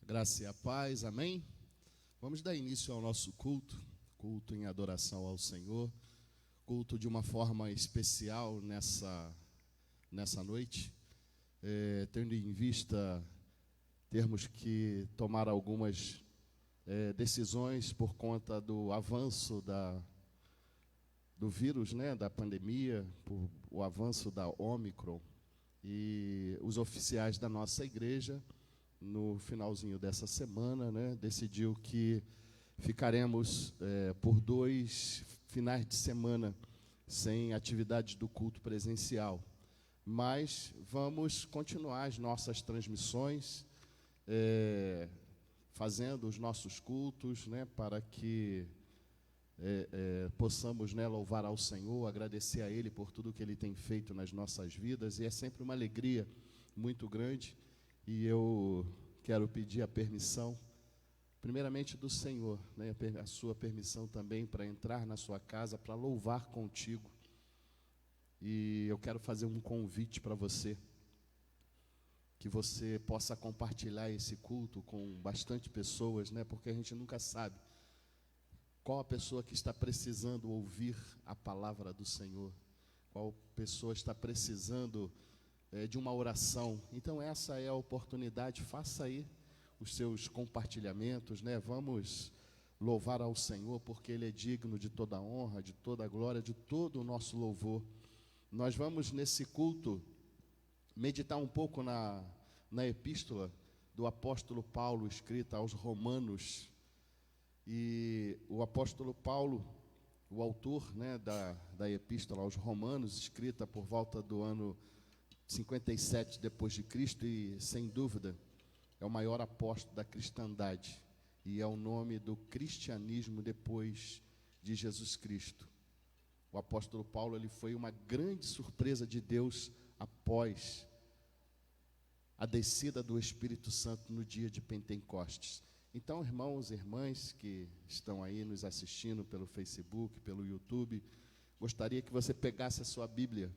Graça e a paz, amém? Vamos dar início ao nosso culto em adoração ao Senhor, culto de uma forma especial nessa noite, tendo em vista termos que tomar algumas decisões por conta do avanço do vírus, da pandemia, por o avanço da Ômicron, e os oficiais da nossa igreja, no finalzinho dessa semana, decidiu que ficaremos por 2 finais de semana sem atividades do culto presencial. Mas vamos continuar as nossas transmissões, fazendo os nossos cultos, para que possamos louvar ao Senhor, agradecer a Ele por tudo que Ele tem feito nas nossas vidas, e é sempre uma alegria muito grande. E eu quero pedir a permissão, primeiramente do Senhor, a sua permissão também para entrar na sua casa, para louvar contigo. E eu quero fazer um convite para você, que você possa compartilhar esse culto com bastante pessoas, porque a gente nunca sabe qual a pessoa que está precisando ouvir a palavra do Senhor, qual pessoa está precisando de uma oração. Então essa é a oportunidade. Faça aí os seus compartilhamentos, Vamos louvar ao Senhor, porque Ele é digno de toda a honra, de toda a glória, de todo o nosso louvor. Nós vamos nesse culto meditar um pouco na epístola do apóstolo Paulo, escrita aos Romanos. E o apóstolo Paulo, o autor da epístola aos Romanos, escrita por volta do ano 57 depois de Cristo, e sem dúvida é o maior apóstolo da cristandade, e é o nome do cristianismo depois de Jesus Cristo. O apóstolo Paulo, ele foi uma grande surpresa de Deus após a descida do Espírito Santo no dia de Pentecostes. Então, irmãos e irmãs que estão aí nos assistindo pelo Facebook, pelo YouTube, gostaria que você pegasse a sua Bíblia,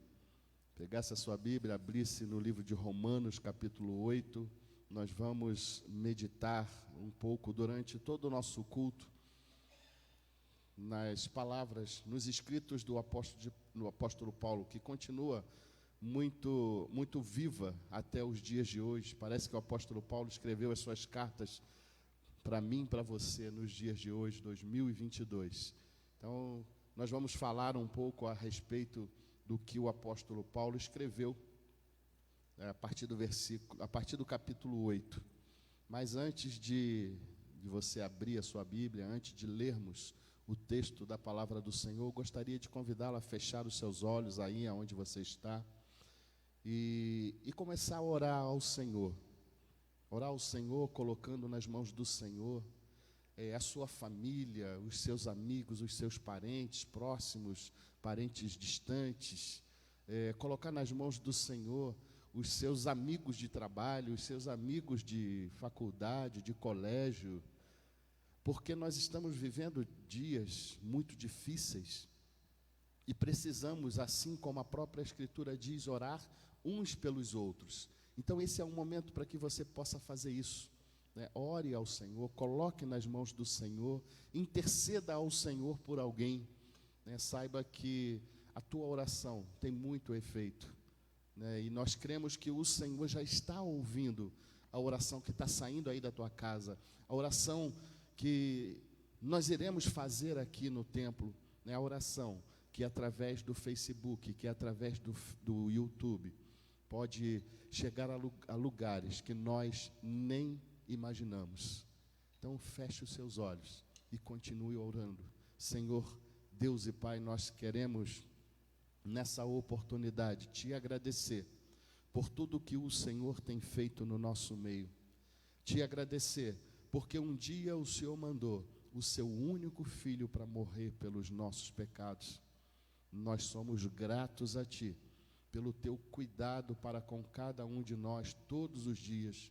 abrisse no livro de Romanos, capítulo 8. Nós vamos meditar um pouco durante todo o nosso culto nas palavras, nos escritos do apóstolo Paulo, que continua muito, muito viva até os dias de hoje. Parece que o apóstolo Paulo escreveu as suas cartas para mim, para você, nos dias de hoje, 2022. Então, nós vamos falar um pouco a respeito do que o apóstolo Paulo escreveu a partir do capítulo 8. Mas antes de você abrir a sua Bíblia, antes de lermos o texto da palavra do Senhor, eu gostaria de convidá-lo a fechar os seus olhos aí onde você está e começar a orar ao Senhor. Orar ao Senhor, colocando nas mãos do Senhor a sua família, os seus amigos, os seus parentes próximos, parentes distantes, colocar nas mãos do Senhor os seus amigos de trabalho, os seus amigos de faculdade, de colégio, porque nós estamos vivendo dias muito difíceis e precisamos, assim como a própria Escritura diz, orar uns pelos outros. Então esse é um momento para que você possa fazer isso. Ore ao Senhor, coloque nas mãos do Senhor, interceda ao Senhor por alguém. Saiba que a tua oração tem muito efeito, e nós cremos que o Senhor já está ouvindo a oração que está saindo aí da tua casa, a oração que nós iremos fazer aqui no templo, a oração que através do Facebook, que através do YouTube, pode chegar a lugares que nós nem imaginamos. Então feche os seus olhos e continue orando. Senhor, Deus e Pai, nós queremos nessa oportunidade te agradecer por tudo que o Senhor tem feito no nosso meio. Te agradecer porque um dia o Senhor mandou o seu único filho para morrer pelos nossos pecados. Nós somos gratos a Ti pelo Teu cuidado para com cada um de nós todos os dias,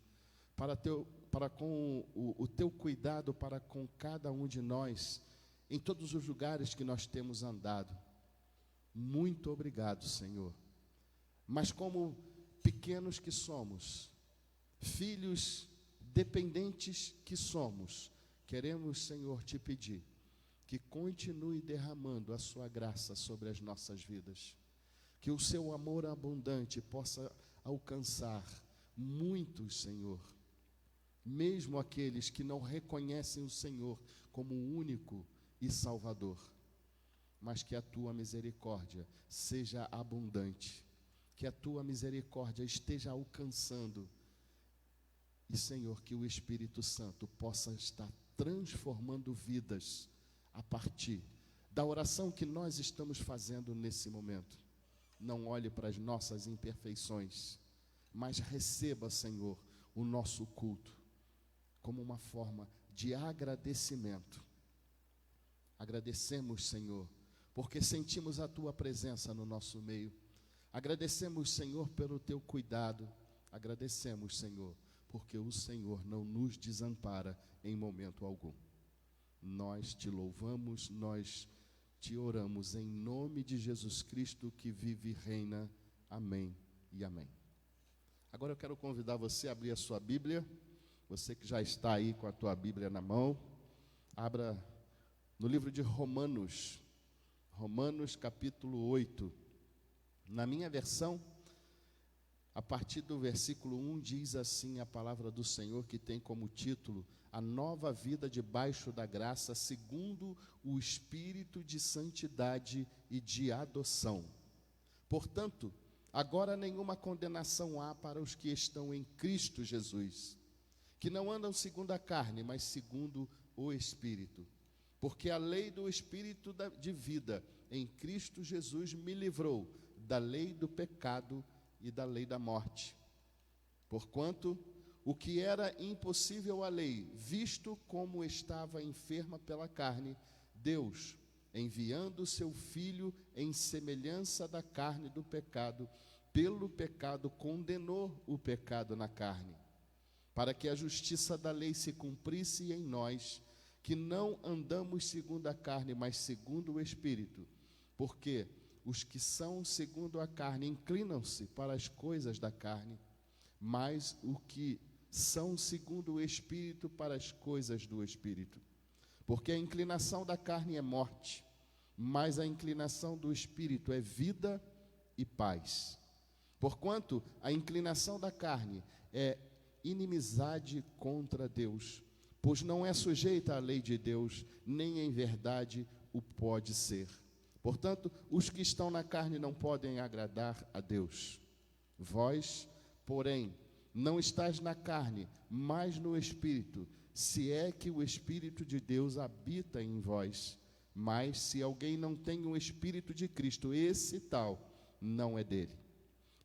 para com o Teu cuidado para com cada um de nós em todos os lugares que nós temos andado. Muito obrigado, Senhor. Mas como pequenos que somos, filhos dependentes que somos, queremos, Senhor, te pedir que continue derramando a sua graça sobre as nossas vidas, que o seu amor abundante possa alcançar muitos, Senhor, mesmo aqueles que não reconhecem o Senhor como o único e Salvador, mas que a tua misericórdia seja abundante, que a tua misericórdia esteja alcançando, e, Senhor, que o Espírito Santo possa estar transformando vidas a partir da oração que nós estamos fazendo nesse momento. Não olhe para as nossas imperfeições, mas receba, Senhor, o nosso culto como uma forma de agradecimento. Agradecemos, Senhor, porque sentimos a tua presença no nosso meio. Agradecemos, Senhor, pelo teu cuidado. Agradecemos, Senhor, porque o Senhor não nos desampara em momento algum. Nós te louvamos, nós te oramos em nome de Jesus Cristo, que vive e reina. Amém e amém. Agora eu quero convidar você a abrir a sua Bíblia. Você que já está aí com a tua Bíblia na mão, abra no livro de Romanos, Romanos capítulo 8. Na minha versão, a partir do versículo 1, diz assim a palavra do Senhor, que tem como título: a nova vida debaixo da graça, segundo o Espírito de santidade e de adoção. Portanto, agora nenhuma condenação há para os que estão em Cristo Jesus, que não andam segundo a carne, mas segundo o Espírito. Porque a lei do Espírito de vida em Cristo Jesus me livrou da lei do pecado e da lei da morte. Porquanto o que era impossível à lei, visto como estava enferma pela carne, Deus, enviando o seu Filho em semelhança da carne do pecado, pelo pecado condenou o pecado na carne, para que a justiça da lei se cumprisse em nós, que não andamos segundo a carne, mas segundo o Espírito. Porque os que são segundo a carne inclinam-se para as coisas da carne, mas os que são segundo o Espírito para as coisas do Espírito. Porque a inclinação da carne é morte, mas a inclinação do Espírito é vida e paz. Porquanto a inclinação da carne é inimizade contra Deus, pois não é sujeita à lei de Deus, nem em verdade o pode ser. Portanto, os que estão na carne não podem agradar a Deus. Vós, porém, não estáis na carne, mas no Espírito, se é que o Espírito de Deus habita em vós. Mas se alguém não tem o Espírito de Cristo, esse tal não é dele.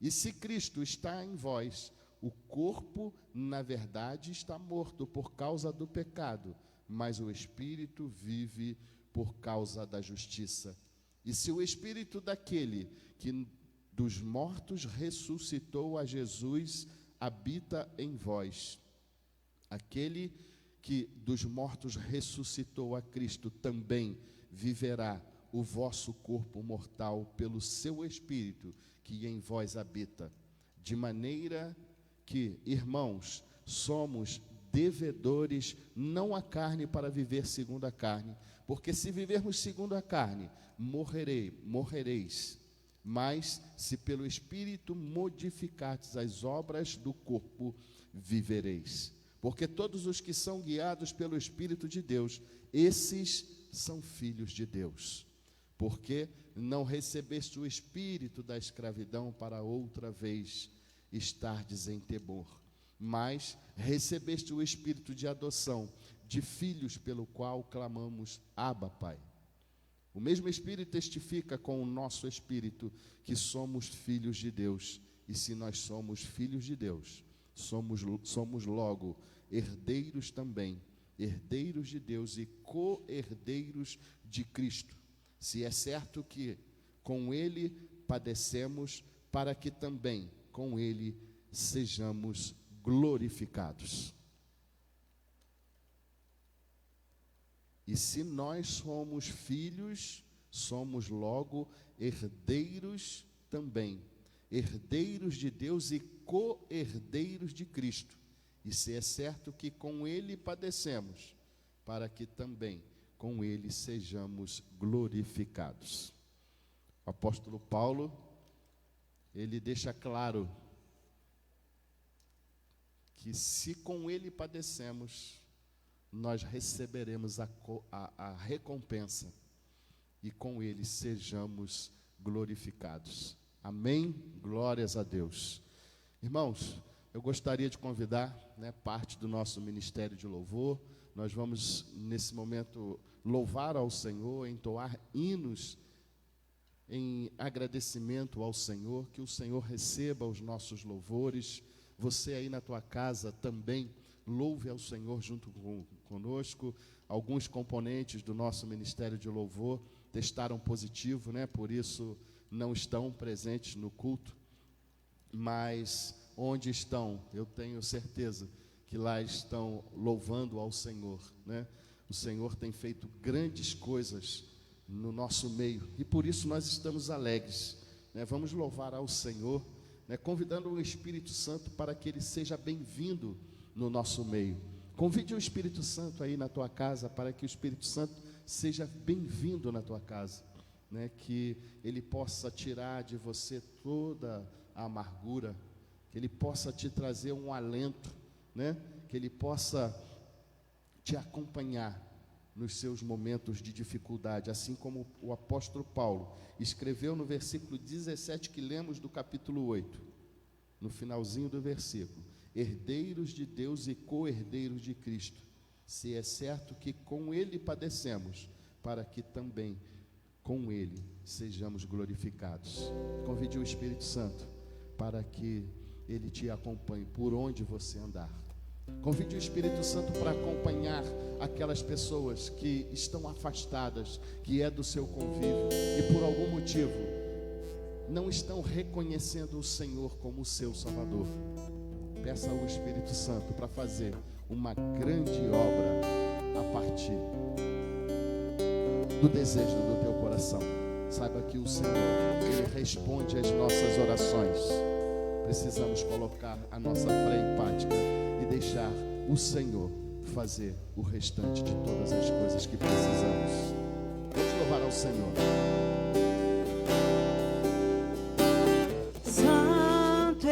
E se Cristo está em vós, o corpo, na verdade, está morto por causa do pecado, mas o Espírito vive por causa da justiça. E se o Espírito daquele que dos mortos ressuscitou a Jesus habita em vós, aquele que dos mortos ressuscitou a Cristo também viverá o vosso corpo mortal pelo seu Espírito que em vós habita. De maneira que, irmãos, somos devedores não à carne para viver segundo a carne, porque se vivermos segundo a carne, morrereis. Mas se pelo Espírito modificardes as obras do corpo, vivereis. Porque todos os que são guiados pelo Espírito de Deus, esses são filhos de Deus. Porque não recebeste o espírito da escravidão para outra vez estardes em temor, mas recebeste o espírito de adoção, de filhos, pelo qual clamamos: Abba, Pai. O mesmo Espírito testifica com o nosso espírito que somos filhos de Deus. E se nós somos filhos de Deus, somos logo herdeiros também, herdeiros de Deus e co-herdeiros de Cristo. Se é certo que com Ele padecemos, para que também com Ele sejamos glorificados. E se nós somos filhos, somos logo herdeiros também, herdeiros de Deus e co-herdeiros de Cristo. E se é certo que com ele padecemos, para que também com ele sejamos glorificados. O apóstolo Paulo, ele deixa claro que se com ele padecemos, nós receberemos a recompensa e com ele sejamos glorificados. Amém? Glórias a Deus. Irmãos, eu gostaria de convidar, parte do nosso ministério de louvor. Nós vamos, nesse momento, louvar ao Senhor, entoar hinos em agradecimento ao Senhor, que o Senhor receba os nossos louvores. Você aí na tua casa também louve ao Senhor junto conosco. Alguns componentes do nosso ministério de louvor testaram positivo, por isso não estão presentes no culto, mas onde estão, eu tenho certeza que lá estão louvando ao Senhor, O Senhor tem feito grandes coisas no nosso meio, e por isso nós estamos alegres, Vamos louvar ao Senhor, convidando o Espírito Santo para que ele seja bem-vindo no nosso meio. Convide o Espírito Santo aí na tua casa, para que o Espírito Santo seja bem-vindo na tua casa, que ele possa tirar de você toda a amargura, que ele possa te trazer um alento, que ele possa te acompanhar nos seus momentos de dificuldade, assim como o apóstolo Paulo escreveu no versículo 17 que lemos do capítulo 8, no finalzinho do versículo: herdeiros de Deus e co-herdeiros de Cristo, se é certo que com ele padecemos, para que também com ele sejamos glorificados. Convide o Espírito Santo para que ele te acompanhe por onde você andar. Convide o Espírito Santo para acompanhar aquelas pessoas que estão afastadas, que é do seu convívio, e por algum motivo não estão reconhecendo o Senhor como o seu Salvador. Peça ao Espírito Santo para fazer uma grande obra a partir do desejo do teu coração. Saiba que o Senhor, ele responde às nossas orações. Precisamos colocar a nossa fé empática e deixar o Senhor fazer o restante de todas as coisas que precisamos. Vamos louvar ao Senhor. Santo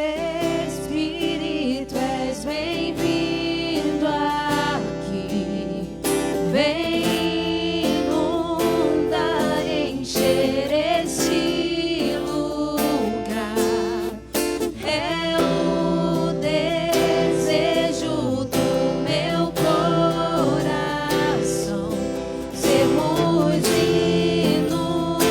Espírito, és bem-vindo aqui. Vem inundar, encher este lugar. É o desejo do meu coração sermos inundados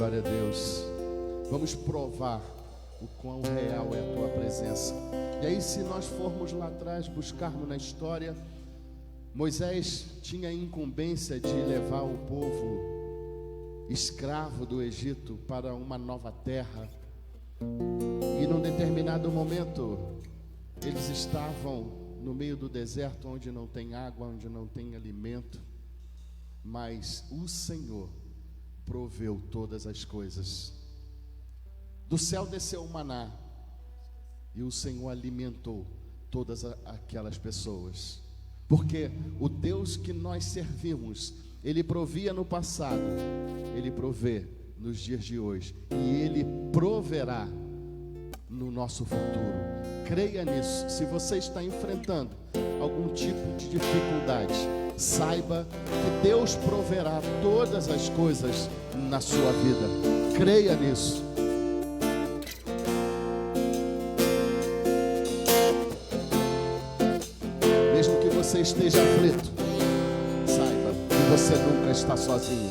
Glória a Deus. Vamos provar o quão real é a tua presença. E aí, se nós formos lá atrás, buscarmos na história, Moisés tinha a incumbência de levar o povo escravo do Egito para uma nova terra. E num determinado momento, eles estavam no meio do deserto, onde não tem água, onde não tem alimento. Mas o Senhor proveu todas as coisas. Do céu desceu o maná, e o Senhor alimentou todas aquelas pessoas. Porque o Deus que nós servimos, Ele provia no passado, Ele provê nos dias de hoje, e Ele proverá no nosso futuro. Creia nisso. Se você está enfrentando algum tipo de dificuldade, saiba que Deus proverá todas as coisas na sua vida. Creia nisso. Mesmo que você esteja aflito, saiba que você nunca está sozinho.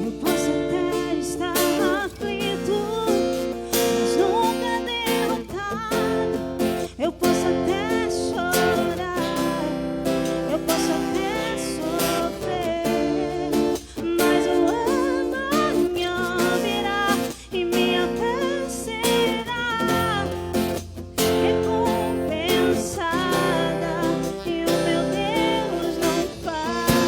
Eu posso até estar aflito, mas nunca derrotado. Eu posso até chorar, eu posso até sofrer, mas o amanhã virá e minha fé será recompensada, e o meu Deus não falha.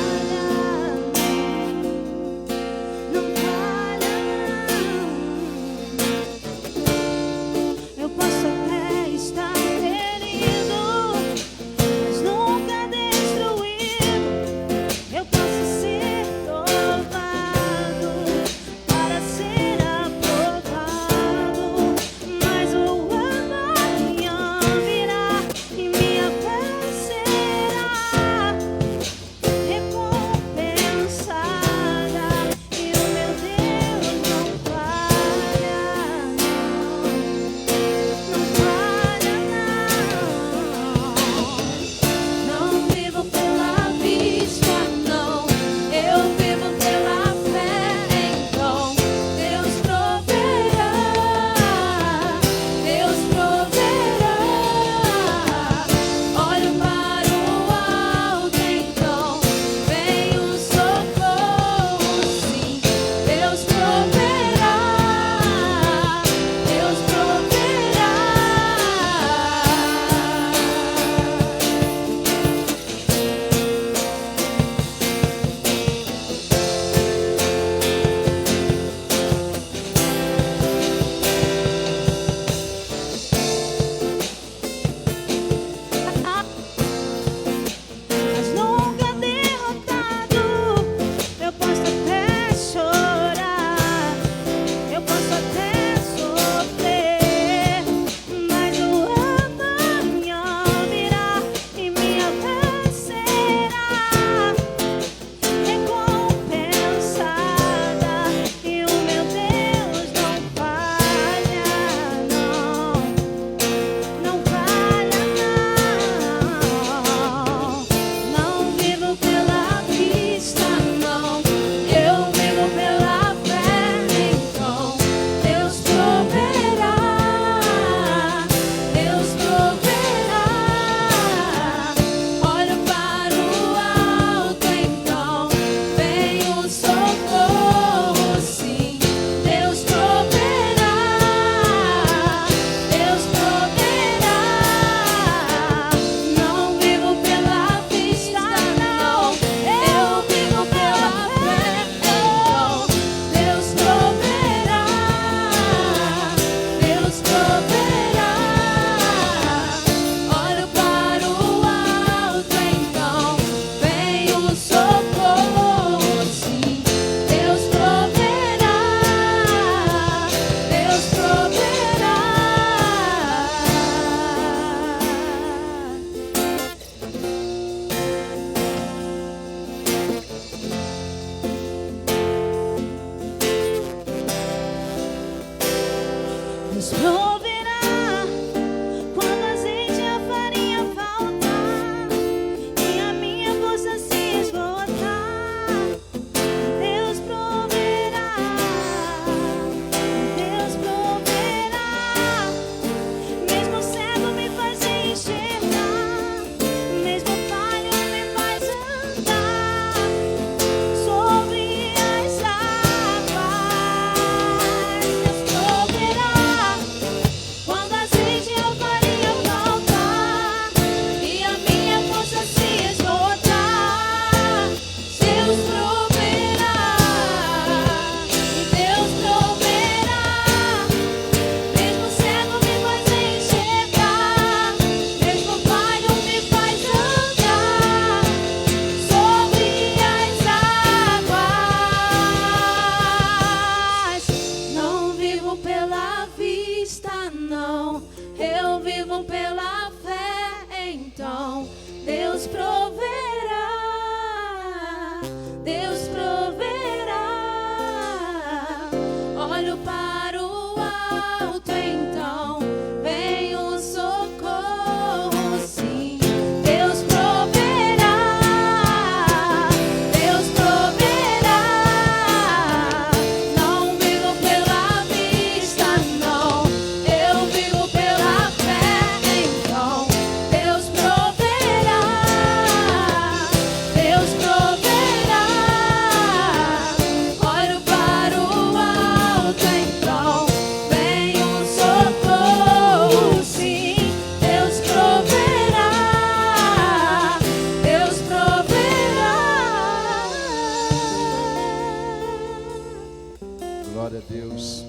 Glória a Deus.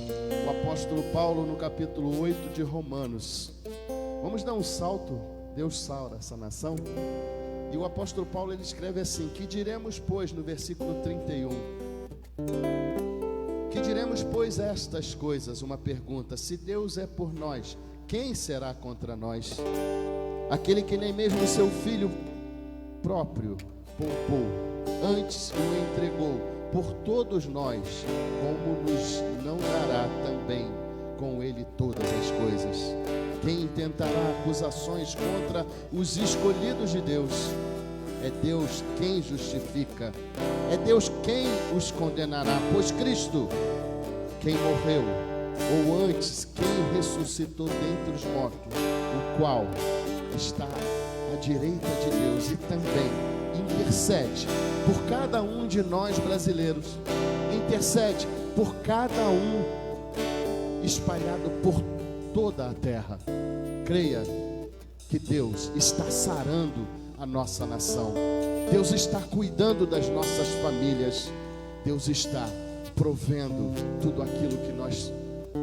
O apóstolo Paulo no capítulo 8 de Romanos. Vamos dar um salto. Deus sara essa nação. E o apóstolo Paulo ele escreve assim: que diremos, pois, no versículo 31. Que diremos, pois, estas coisas? Uma pergunta: se Deus é por nós, quem será contra nós? Aquele que nem mesmo o seu filho próprio poupou, antes o entregou por todos nós, como nos não dará também com ele todas as coisas? Quem intentará acusações contra os escolhidos de Deus? É Deus quem justifica, é Deus quem os condenará, pois Cristo, quem morreu, ou antes, quem ressuscitou dentre os mortos, o qual está à direita de Deus e também intercede por cada um de nós brasileiros, intercede por cada um espalhado por toda a terra. Creia que Deus está sarando a nossa nação, Deus está cuidando das nossas famílias, Deus está provendo tudo aquilo que nós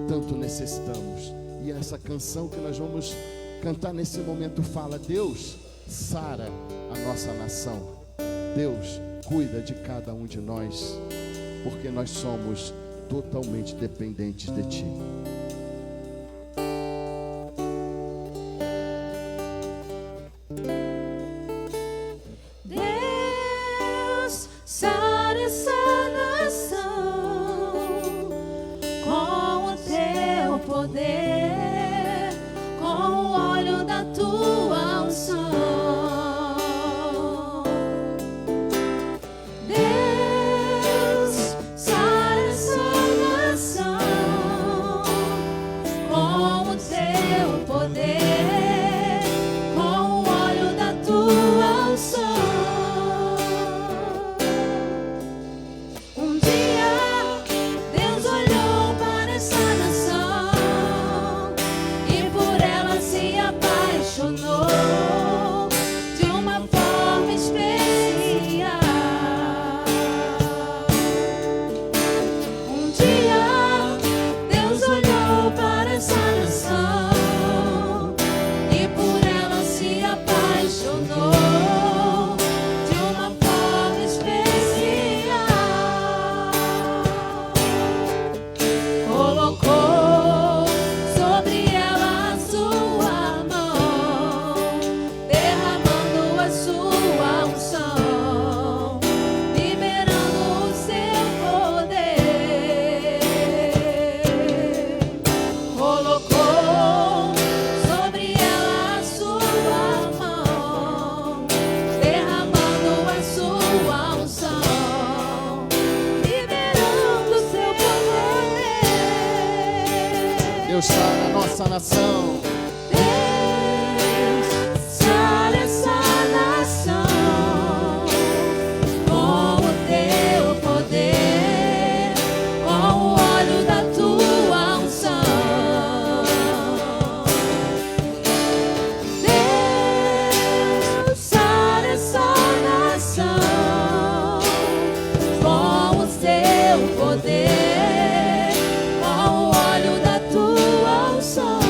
tanto necessitamos. E essa canção que nós vamos cantar nesse momento fala: Deus sara a nossa nação, Deus cuida de cada um de nós, porque nós somos totalmente dependentes de Ti. Deus sara essa nação com o Teu poder, com o óleo da Tua unção. Deus sara essa nação com o Teu poder, com o óleo da Tua unção. Um dia Deus olhou para essa nação e por ela se apaixonou de uma forma especial. Um dia Deus olhou para essa nação e por ela se apaixonou de uma forma especial. Colocou sobre ela a sua mão, derramando a sua unção, liberando o seu poder. Colocou sobre ela a sua mão, derramando a sua unção, liberando o seu poder. Deus sara a nossa nação. Deus sara essa nação com o Teu poder, com o óleo da Tua unção. Deus sara essa nação com o Teu poder, com o óleo da Tua unção.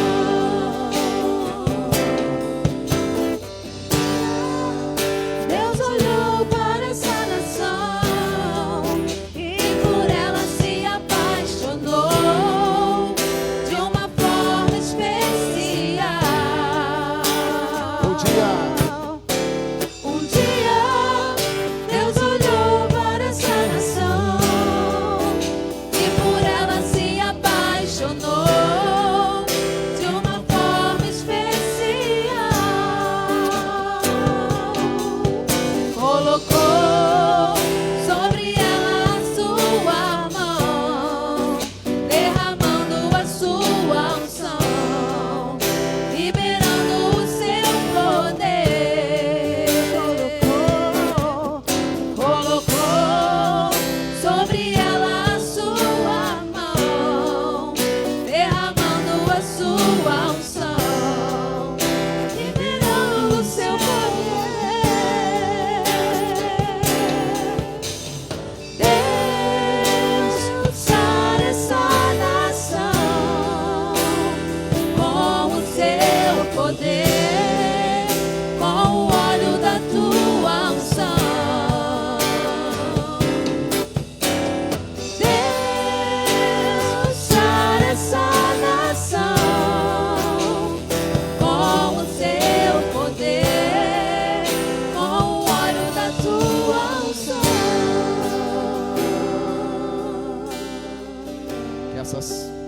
essa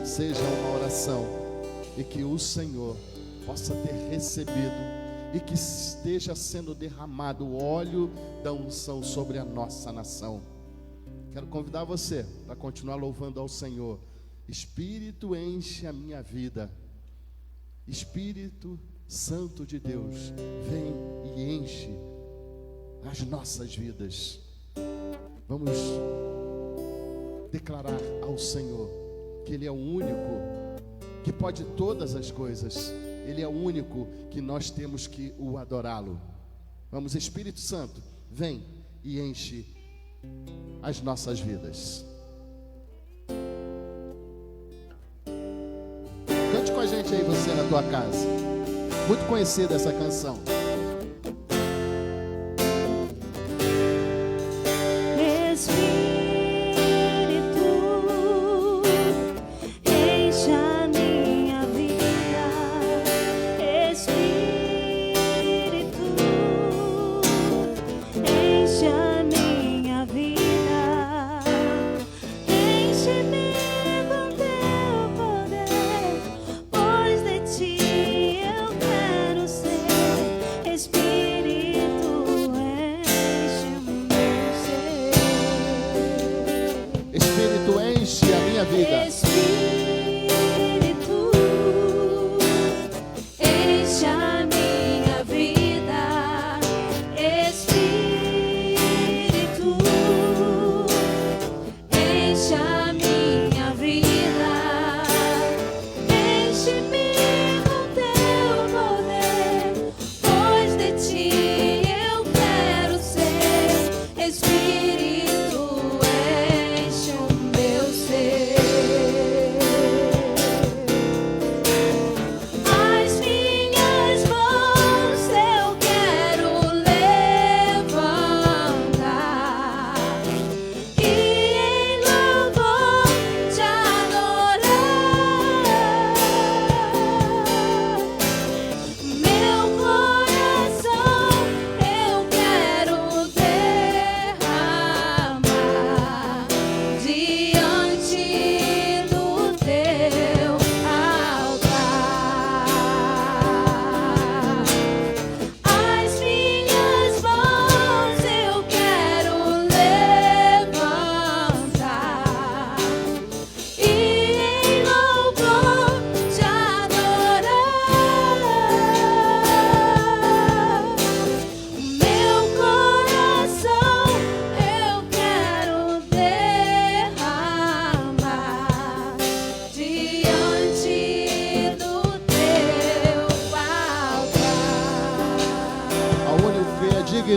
seja uma oração e que o Senhor possa ter recebido e que esteja sendo derramado o óleo da unção sobre a nossa nação. Quero convidar você para continuar louvando ao Senhor. Espírito, enche a minha vida. Espírito Santo de Deus, vem e enche as nossas vidas. Vamos declarar ao Senhor que Ele é o único que pode todas as coisas. Ele é o único que nós temos que o adorá-lo. Vamos, Espírito Santo, vem e enche as nossas vidas. Cante com a gente aí, você na tua casa. Muito conhecida essa canção.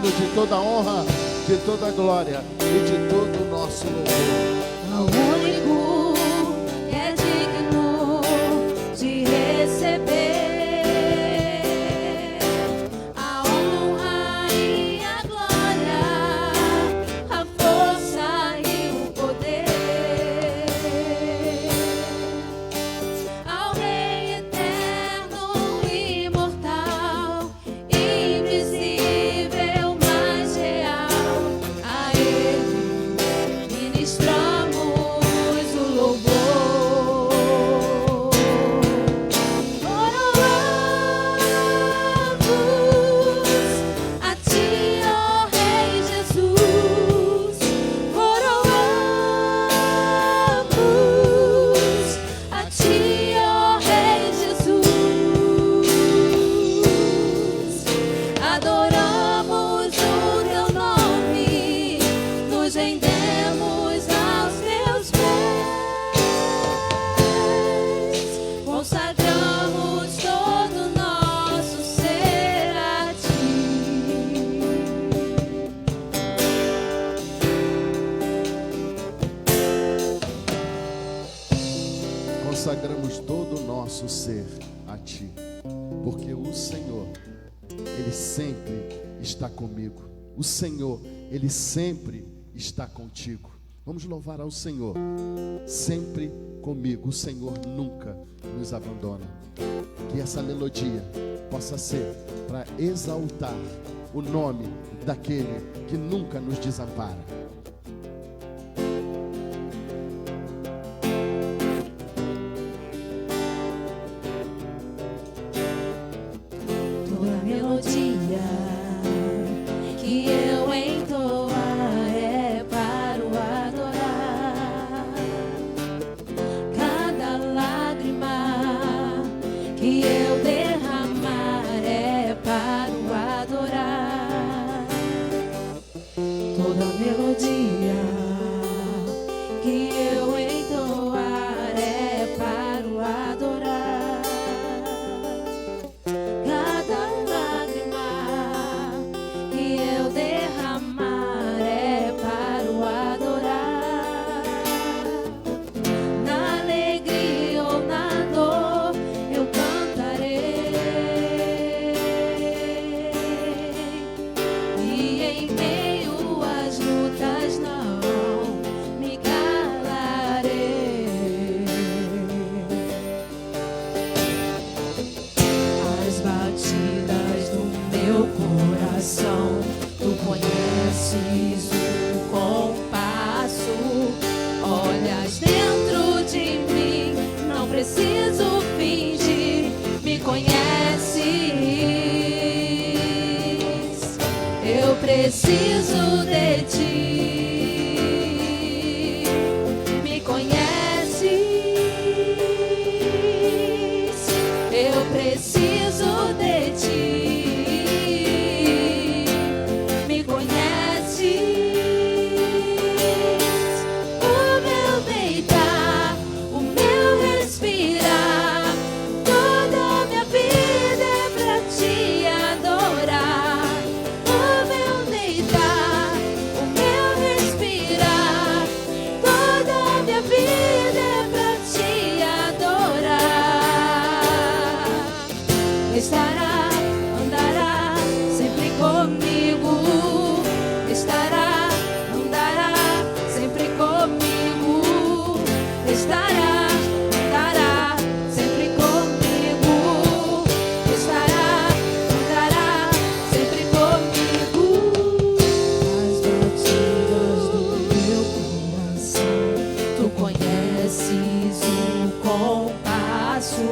De toda honra, de toda glória e de todo o nosso louvor. Ao único que é digno de receber a honra e a glória, a força e o poder, ao Rei eterno, imortal, invisível. Consagramos todo o nosso ser a Ti, porque o Senhor, Ele sempre está comigo. O Senhor, Ele sempre está contigo. Vamos louvar ao Senhor, sempre comigo. O Senhor nunca nos abandona. Que essa melodia possa ser para exaltar o nome daquele que nunca nos desampara. toda melodia que eu entoar é para o adorar. Cada lágrima que eu derramar é para o adorar. Na alegria ou na dor eu cantarei, e em meio às lutas não me calarei. As batidas do meu coração, tu conheces o compasso. Olhas dentro de mim, não preciso fingir, me conheces. Eu preciso de ti, me conheces. Eu preciso de ti, me conheces. O meu deitar, o meu respirar, toda minha vida é pra te adorar. O meu deitar, o meu respirar, toda minha vida é pra te adorar. Estará, andará sempre comigo. Estará, andará sempre comigo. Estará, andará sempre comigo. Estará, andará sempre comigo. As batidas do meu coração, tu conheces o compasso.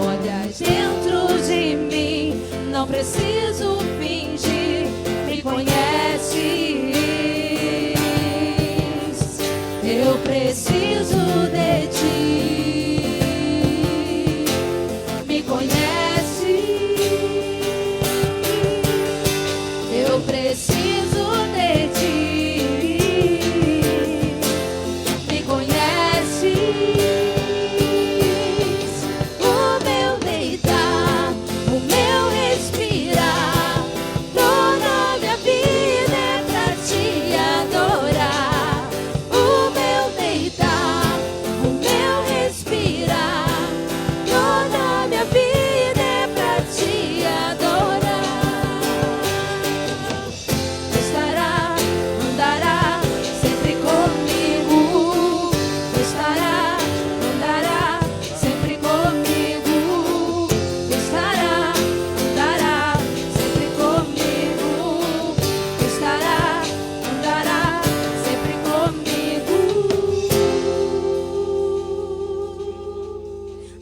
Olhas dentro de mim, não preciso fingir, me conheces. Eu preciso de ti, me conheces. Eu preciso de ti, me conheces. O meu deitar, o meu respirar, toda minha vida é pra te adorar. O meu deitar, o meu respirar, toda minha vida é pra te adorar. Estará, andará sempre comigo. Estará, andará sempre comigo. Estará, andará sempre comigo. Estará, andará sempre comigo.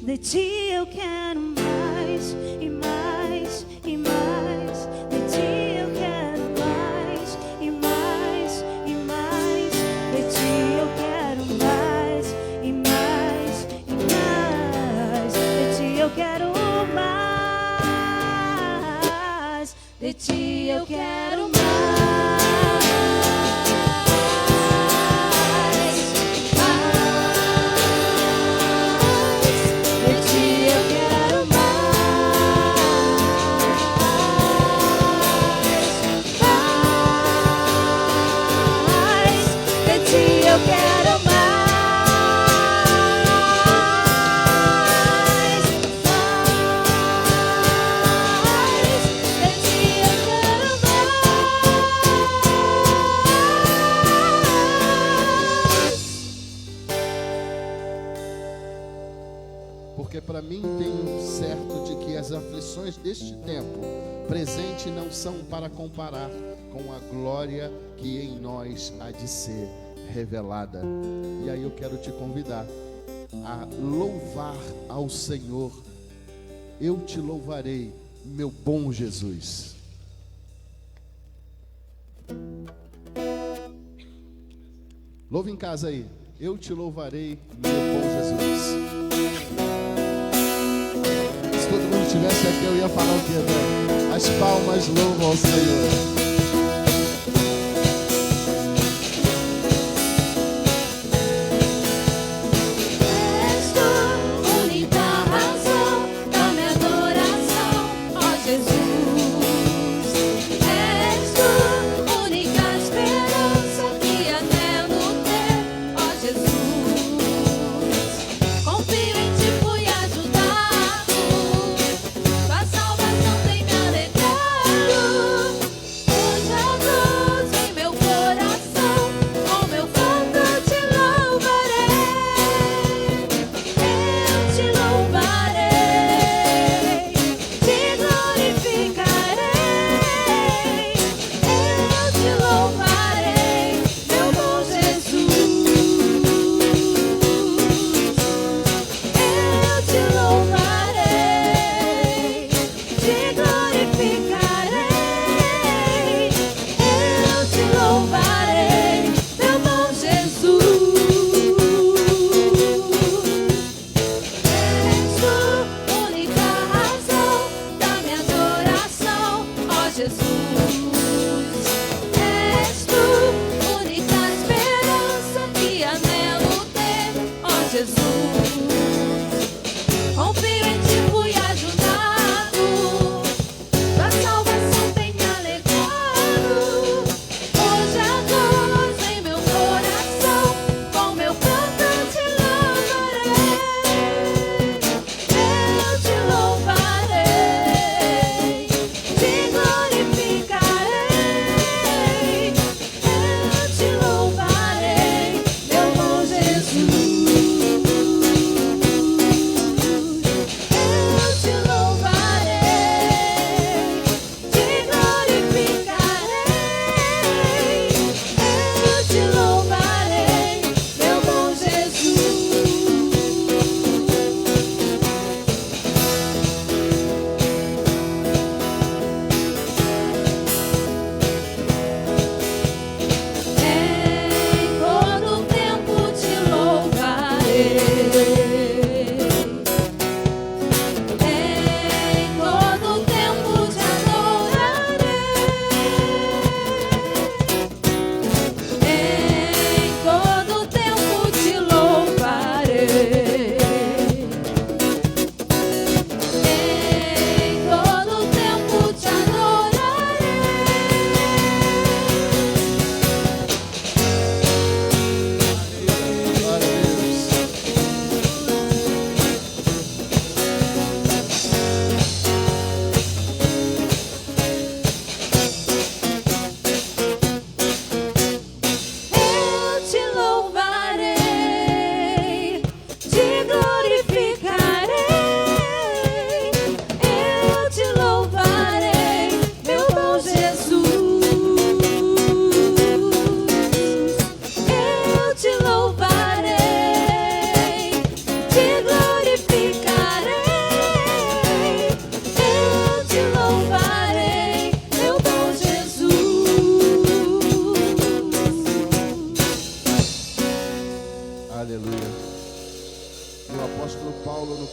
De ti eu quero mais e mais e mais. De ti eu quero mais e mais e mais. De ti eu quero mais e mais e mais. De ti eu quero mais. De ti eu quero mais. De ti eu quero mais. De ti eu quero mais. De ti eu quero mais. Porque para mim tenho certo de que as aflições deste tempo presente não são para comparar com a glória que em nós há de ser revelada. E aí eu quero te convidar a louvar ao Senhor. Eu te louvarei, meu bom Jesus. Louva em casa aí. Eu te louvarei, meu bom Jesus. Se todo mundo estivesse aqui, eu ia falar o quê, né? As palmas louvam ao Senhor.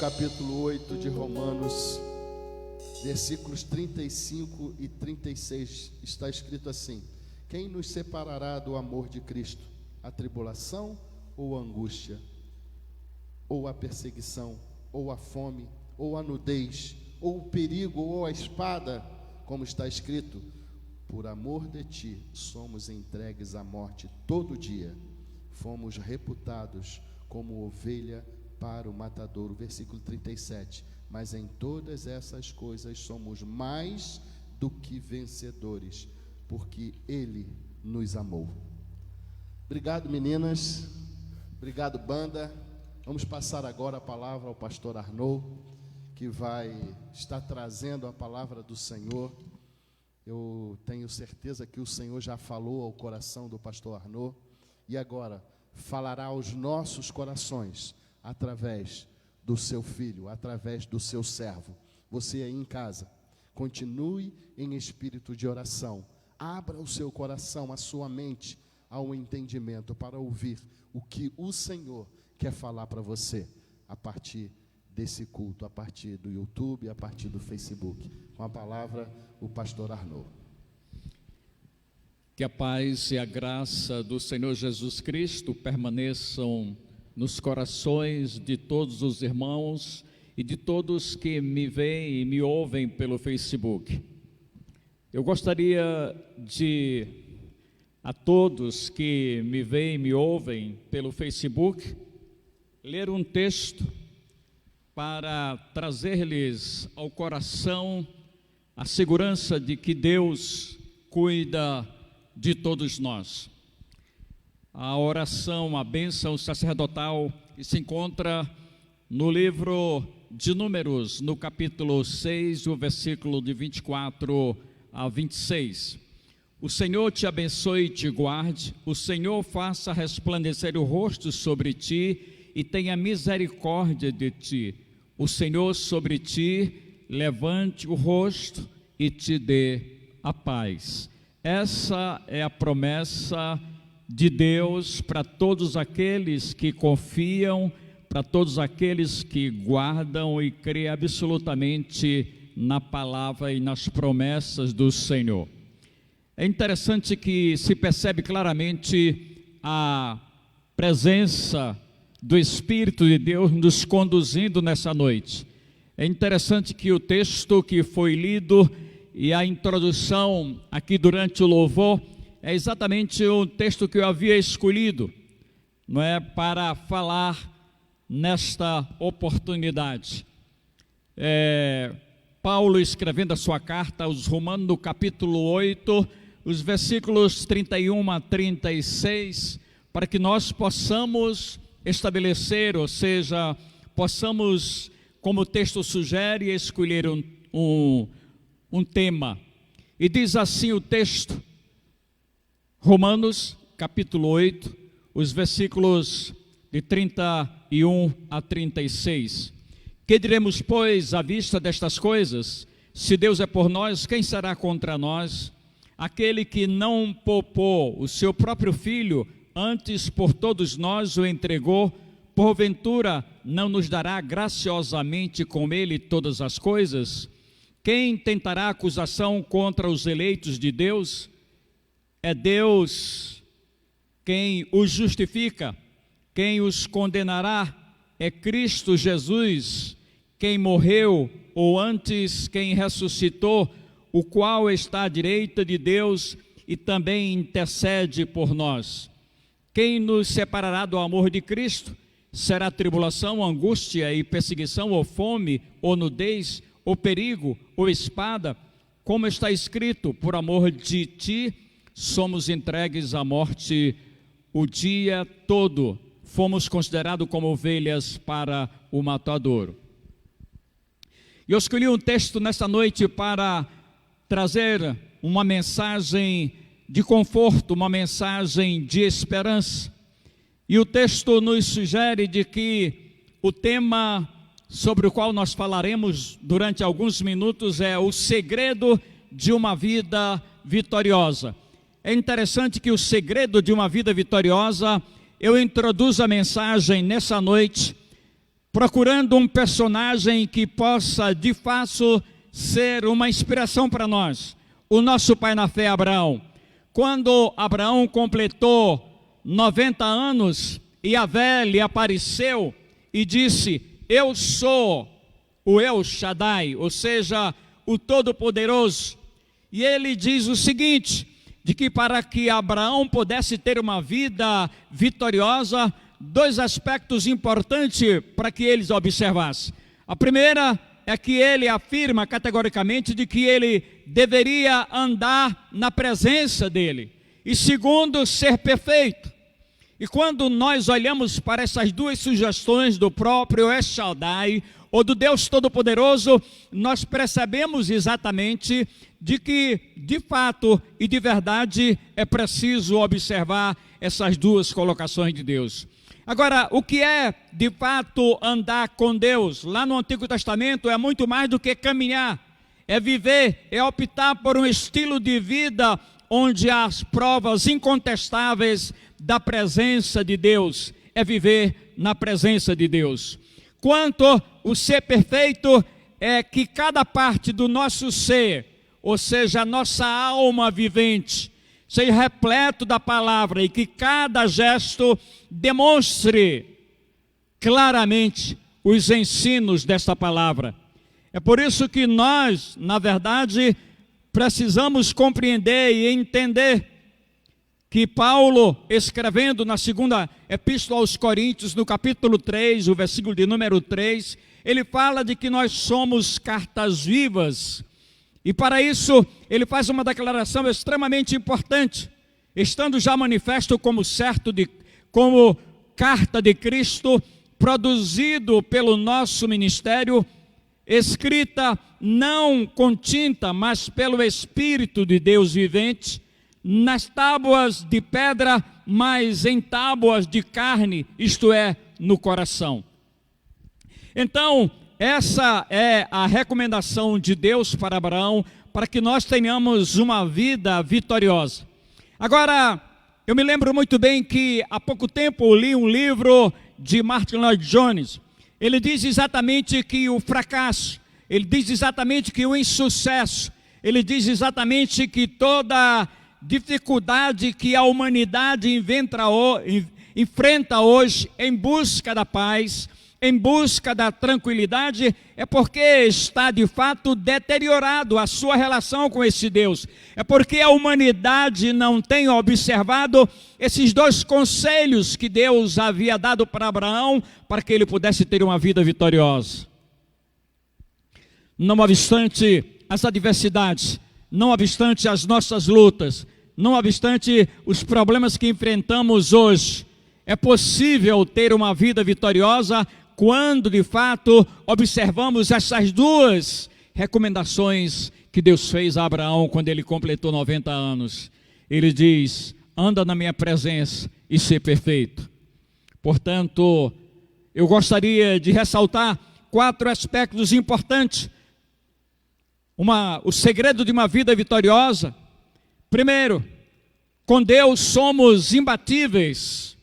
capítulo 8 de Romanos, versículos 35 e 36, está escrito assim: quem nos separará do amor de Cristo? A tribulação ou a angústia? Ou a perseguição? Ou a fome? Ou a nudez? Ou o perigo? Ou a espada? Como está escrito: por amor de ti somos entregues à morte todo dia, fomos reputados como ovelha para o matadouro. Versículo 37, mas em todas essas coisas somos mais do que vencedores, porque Ele nos amou. Obrigado, meninas, obrigado, banda. Vamos passar agora a palavra ao pastor Arnaud, que vai estar trazendo a palavra do Senhor. Eu tenho certeza que o Senhor já falou ao coração do pastor Arnaud, e agora falará aos nossos corações, através do seu filho, através do seu servo. Você aí em casa, continue em espírito de oração, abra o seu coração, a sua mente, ao entendimento, para ouvir o que o Senhor quer falar para você, a partir desse culto, a partir do YouTube, a partir do Facebook. Com a palavra, o pastor Arnaud. Que a paz e a graça do Senhor Jesus Cristo permaneçam nos corações de todos os irmãos e de todos que me veem e me ouvem pelo Facebook. Eu gostaria de, a todos que me veem e me ouvem pelo Facebook, ler um texto para trazer-lhes ao coração a segurança de que Deus cuida de todos nós. A oração, a bênção sacerdotal, que se encontra no livro de Números, no capítulo 6, o versículo de 24 a 26. O Senhor te abençoe e te guarde, o Senhor faça resplandecer o rosto sobre ti e tenha misericórdia de ti. O Senhor sobre ti levante o rosto e te dê a paz. Essa é a promessa de Deus para todos aqueles que confiam, para todos aqueles que guardam e creem absolutamente na palavra e nas promessas do Senhor. É interessante que se percebe claramente a presença do Espírito de Deus nos conduzindo nessa noite. É interessante que o texto que foi lido e a introdução aqui durante o louvor é exatamente o texto que eu havia escolhido, não é, para falar nesta oportunidade. Paulo escrevendo a sua carta aos Romanos, no capítulo 8, os versículos 31 a 36, para que nós possamos estabelecer, ou seja, possamos, como o texto sugere, escolher um tema. E diz assim o texto, Romanos, capítulo 8, os versículos de 31 a 36. Que diremos, pois, à vista destas coisas? Se Deus é por nós, quem será contra nós? Aquele que não poupou o seu próprio filho, antes por todos nós o entregou, porventura não nos dará graciosamente com ele todas as coisas? Quem tentará acusação contra os eleitos de Deus? É Deus quem os justifica. Quem os condenará? É Cristo Jesus, quem morreu, ou antes quem ressuscitou, o qual está à direita de Deus e também intercede por nós. Quem nos separará do amor de Cristo? Será tribulação, angústia e perseguição, ou fome, ou nudez, ou perigo, ou espada? Como está escrito, por amor de ti, somos entregues à morte o dia todo. Fomos considerados como ovelhas para o matadouro. E eu escolhi um texto nesta noite para trazer uma mensagem de conforto, uma mensagem de esperança. E o texto nos sugere de que o tema sobre o qual nós falaremos durante alguns minutos é o segredo de uma vida vitoriosa. É interessante que o segredo de uma vida vitoriosa, eu introduzo a mensagem nessa noite procurando um personagem que possa, de fato, ser uma inspiração para nós. O nosso pai na fé, Abraão. Quando Abraão completou 90 anos, Yahvé lhe apareceu e disse: eu sou o El Shaddai, ou seja, o Todo-Poderoso. E ele diz o seguinte, de que para que Abraão pudesse ter uma vida vitoriosa, dois aspectos importantes para que eles observassem. A primeira é que ele afirma categoricamente de que ele deveria andar na presença dele. E segundo, ser perfeito. E quando nós olhamos para essas duas sugestões do próprio El Shaddai, ou do Deus Todo-Poderoso, nós percebemos exatamente de que, de fato e de verdade, é preciso observar essas duas colocações de Deus. Agora, o que é, de fato, andar com Deus? Lá no Antigo Testamento é muito mais do que caminhar, é viver, é optar por um estilo de vida onde há as provas incontestáveis da presença de Deus, é viver na presença de Deus. Quanto o ser perfeito é que cada parte do nosso ser, ou seja, a nossa alma vivente, seja repleto da palavra e que cada gesto demonstre claramente os ensinos desta palavra. É por isso que nós, na verdade, precisamos compreender e entender que Paulo, escrevendo na segunda epístola aos Coríntios, no capítulo 3, o versículo de número 3, ele fala de que nós somos cartas vivas. E para isso, ele faz uma declaração extremamente importante, estando já manifesto como como carta de Cristo, produzido pelo nosso ministério, escrita não com tinta, mas pelo Espírito de Deus vivente, nas tábuas de pedra, mas em tábuas de carne, isto é, no coração. Então, essa é a recomendação de Deus para Abraão, para que nós tenhamos uma vida vitoriosa. Agora, eu me lembro muito bem que há pouco tempo eu li um livro de Martin Lloyd Jones. Ele diz exatamente que o fracasso, ele diz exatamente que o insucesso, ele diz exatamente que toda dificuldade que a humanidade enfrenta hoje em busca da paz, em busca da tranquilidade, é porque está de fato deteriorado a sua relação com esse Deus. É porque a humanidade não tem observado esses dois conselhos que Deus havia dado para Abraão, para que ele pudesse ter uma vida vitoriosa. Não obstante as adversidades, não obstante as nossas lutas, não obstante os problemas que enfrentamos hoje, é possível ter uma vida vitoriosa quando de fato observamos essas duas recomendações que Deus fez a Abraão quando ele completou 90 anos. Ele diz: anda na minha presença e ser perfeito. Portanto, eu gostaria de ressaltar 4 aspectos importantes. O segredo de uma vida vitoriosa. Primeiro, com Deus somos imbatíveis.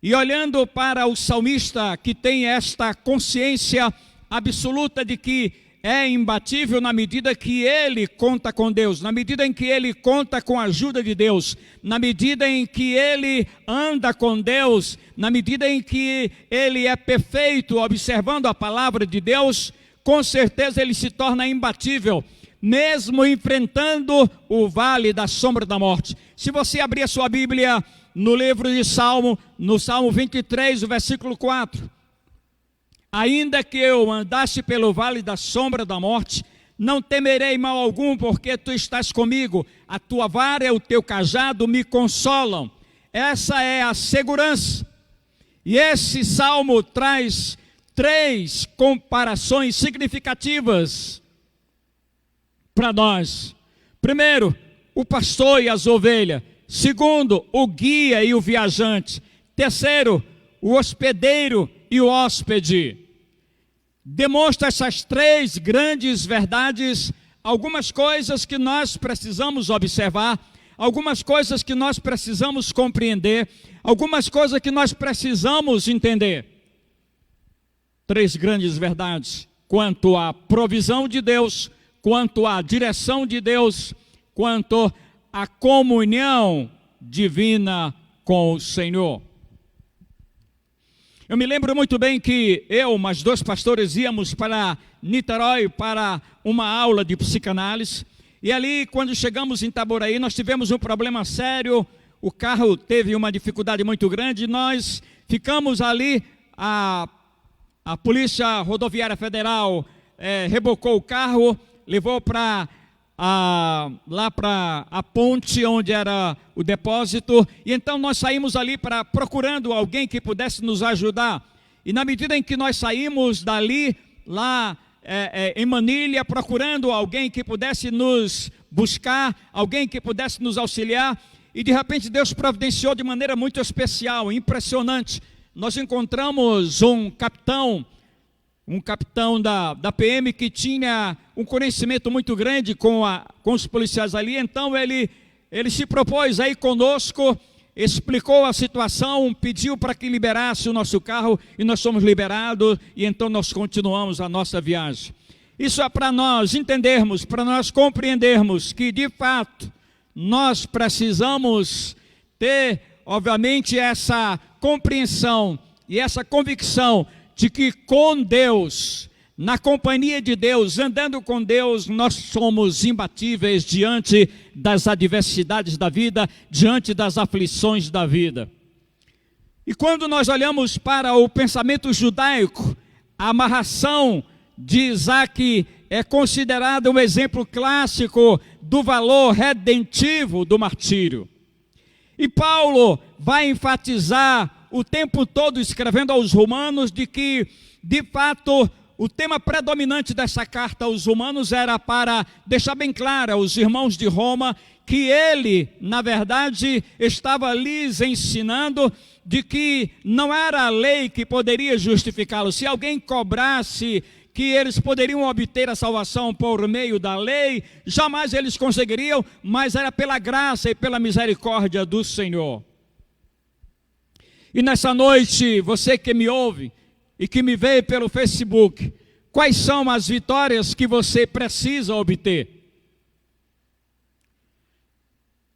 E olhando para o salmista que tem esta consciência absoluta de que é imbatível na medida que ele conta com Deus, na medida em que ele conta com a ajuda de Deus, na medida em que ele anda com Deus, na medida em que ele é perfeito observando a palavra de Deus, com certeza ele se torna imbatível, mesmo enfrentando o vale da sombra da morte. Se você abrir a sua Bíblia no livro de Salmo, no Salmo 23, o versículo 4. Ainda que eu andasse pelo vale da sombra da morte, não temerei mal algum, porque tu estás comigo, a tua vara e o teu cajado me consolam. Essa é a segurança. E esse salmo traz 3 comparações significativas para nós. Primeiro, o pastor e as ovelhas. Segundo, o guia e o viajante. Terceiro, o hospedeiro e o hóspede. Demonstra essas 3 grandes verdades, algumas coisas que nós precisamos observar, algumas coisas que nós precisamos compreender, algumas coisas que nós precisamos entender. três grandes verdades: quanto à provisão de Deus, quanto à direção de Deus, quanto à comunhão divina com o Senhor. Eu me lembro muito bem que eu, mais dois pastores, íamos para Niterói para uma aula de psicanálise. E ali, quando chegamos em Itaboraí, nós tivemos um problema sério. O carro teve uma dificuldade muito grande. Nós ficamos ali, a Polícia Rodoviária Federal rebocou o carro, levou lá para a ponte onde era o depósito, e então nós saímos ali procurando alguém que pudesse nos ajudar. E na medida em que nós saímos dali, lá em Manilha, procurando alguém que pudesse nos buscar, alguém que pudesse nos auxiliar, e de repente Deus providenciou de maneira muito especial, impressionante. Nós encontramos um capitão da PM que tinha um conhecimento muito grande com os policiais ali. Então ele se propôs aí conosco, explicou a situação, pediu para que liberasse o nosso carro, e nós fomos liberados, e então nós continuamos a nossa viagem. Isso é para nós entendermos, para nós compreendermos que de fato nós precisamos ter, obviamente, essa compreensão e essa convicção de que com Deus, na companhia de Deus, andando com Deus, nós somos imbatíveis diante das adversidades da vida, diante das aflições da vida. E quando nós olhamos para o pensamento judaico, a amarração de Isaac é considerada um exemplo clássico do valor redentivo do martírio. E Paulo vai enfatizar o tempo todo, escrevendo aos Romanos, de que, de fato, o tema predominante dessa carta aos Romanos era para deixar bem claro aos irmãos de Roma que ele, na verdade, estava lhes ensinando de que não era a lei que poderia justificá-los. Se alguém cobrasse que eles poderiam obter a salvação por meio da lei, jamais eles conseguiriam, mas era pela graça e pela misericórdia do Senhor. E nessa noite, você que me ouve e que me vê pelo Facebook, quais são as vitórias que você precisa obter?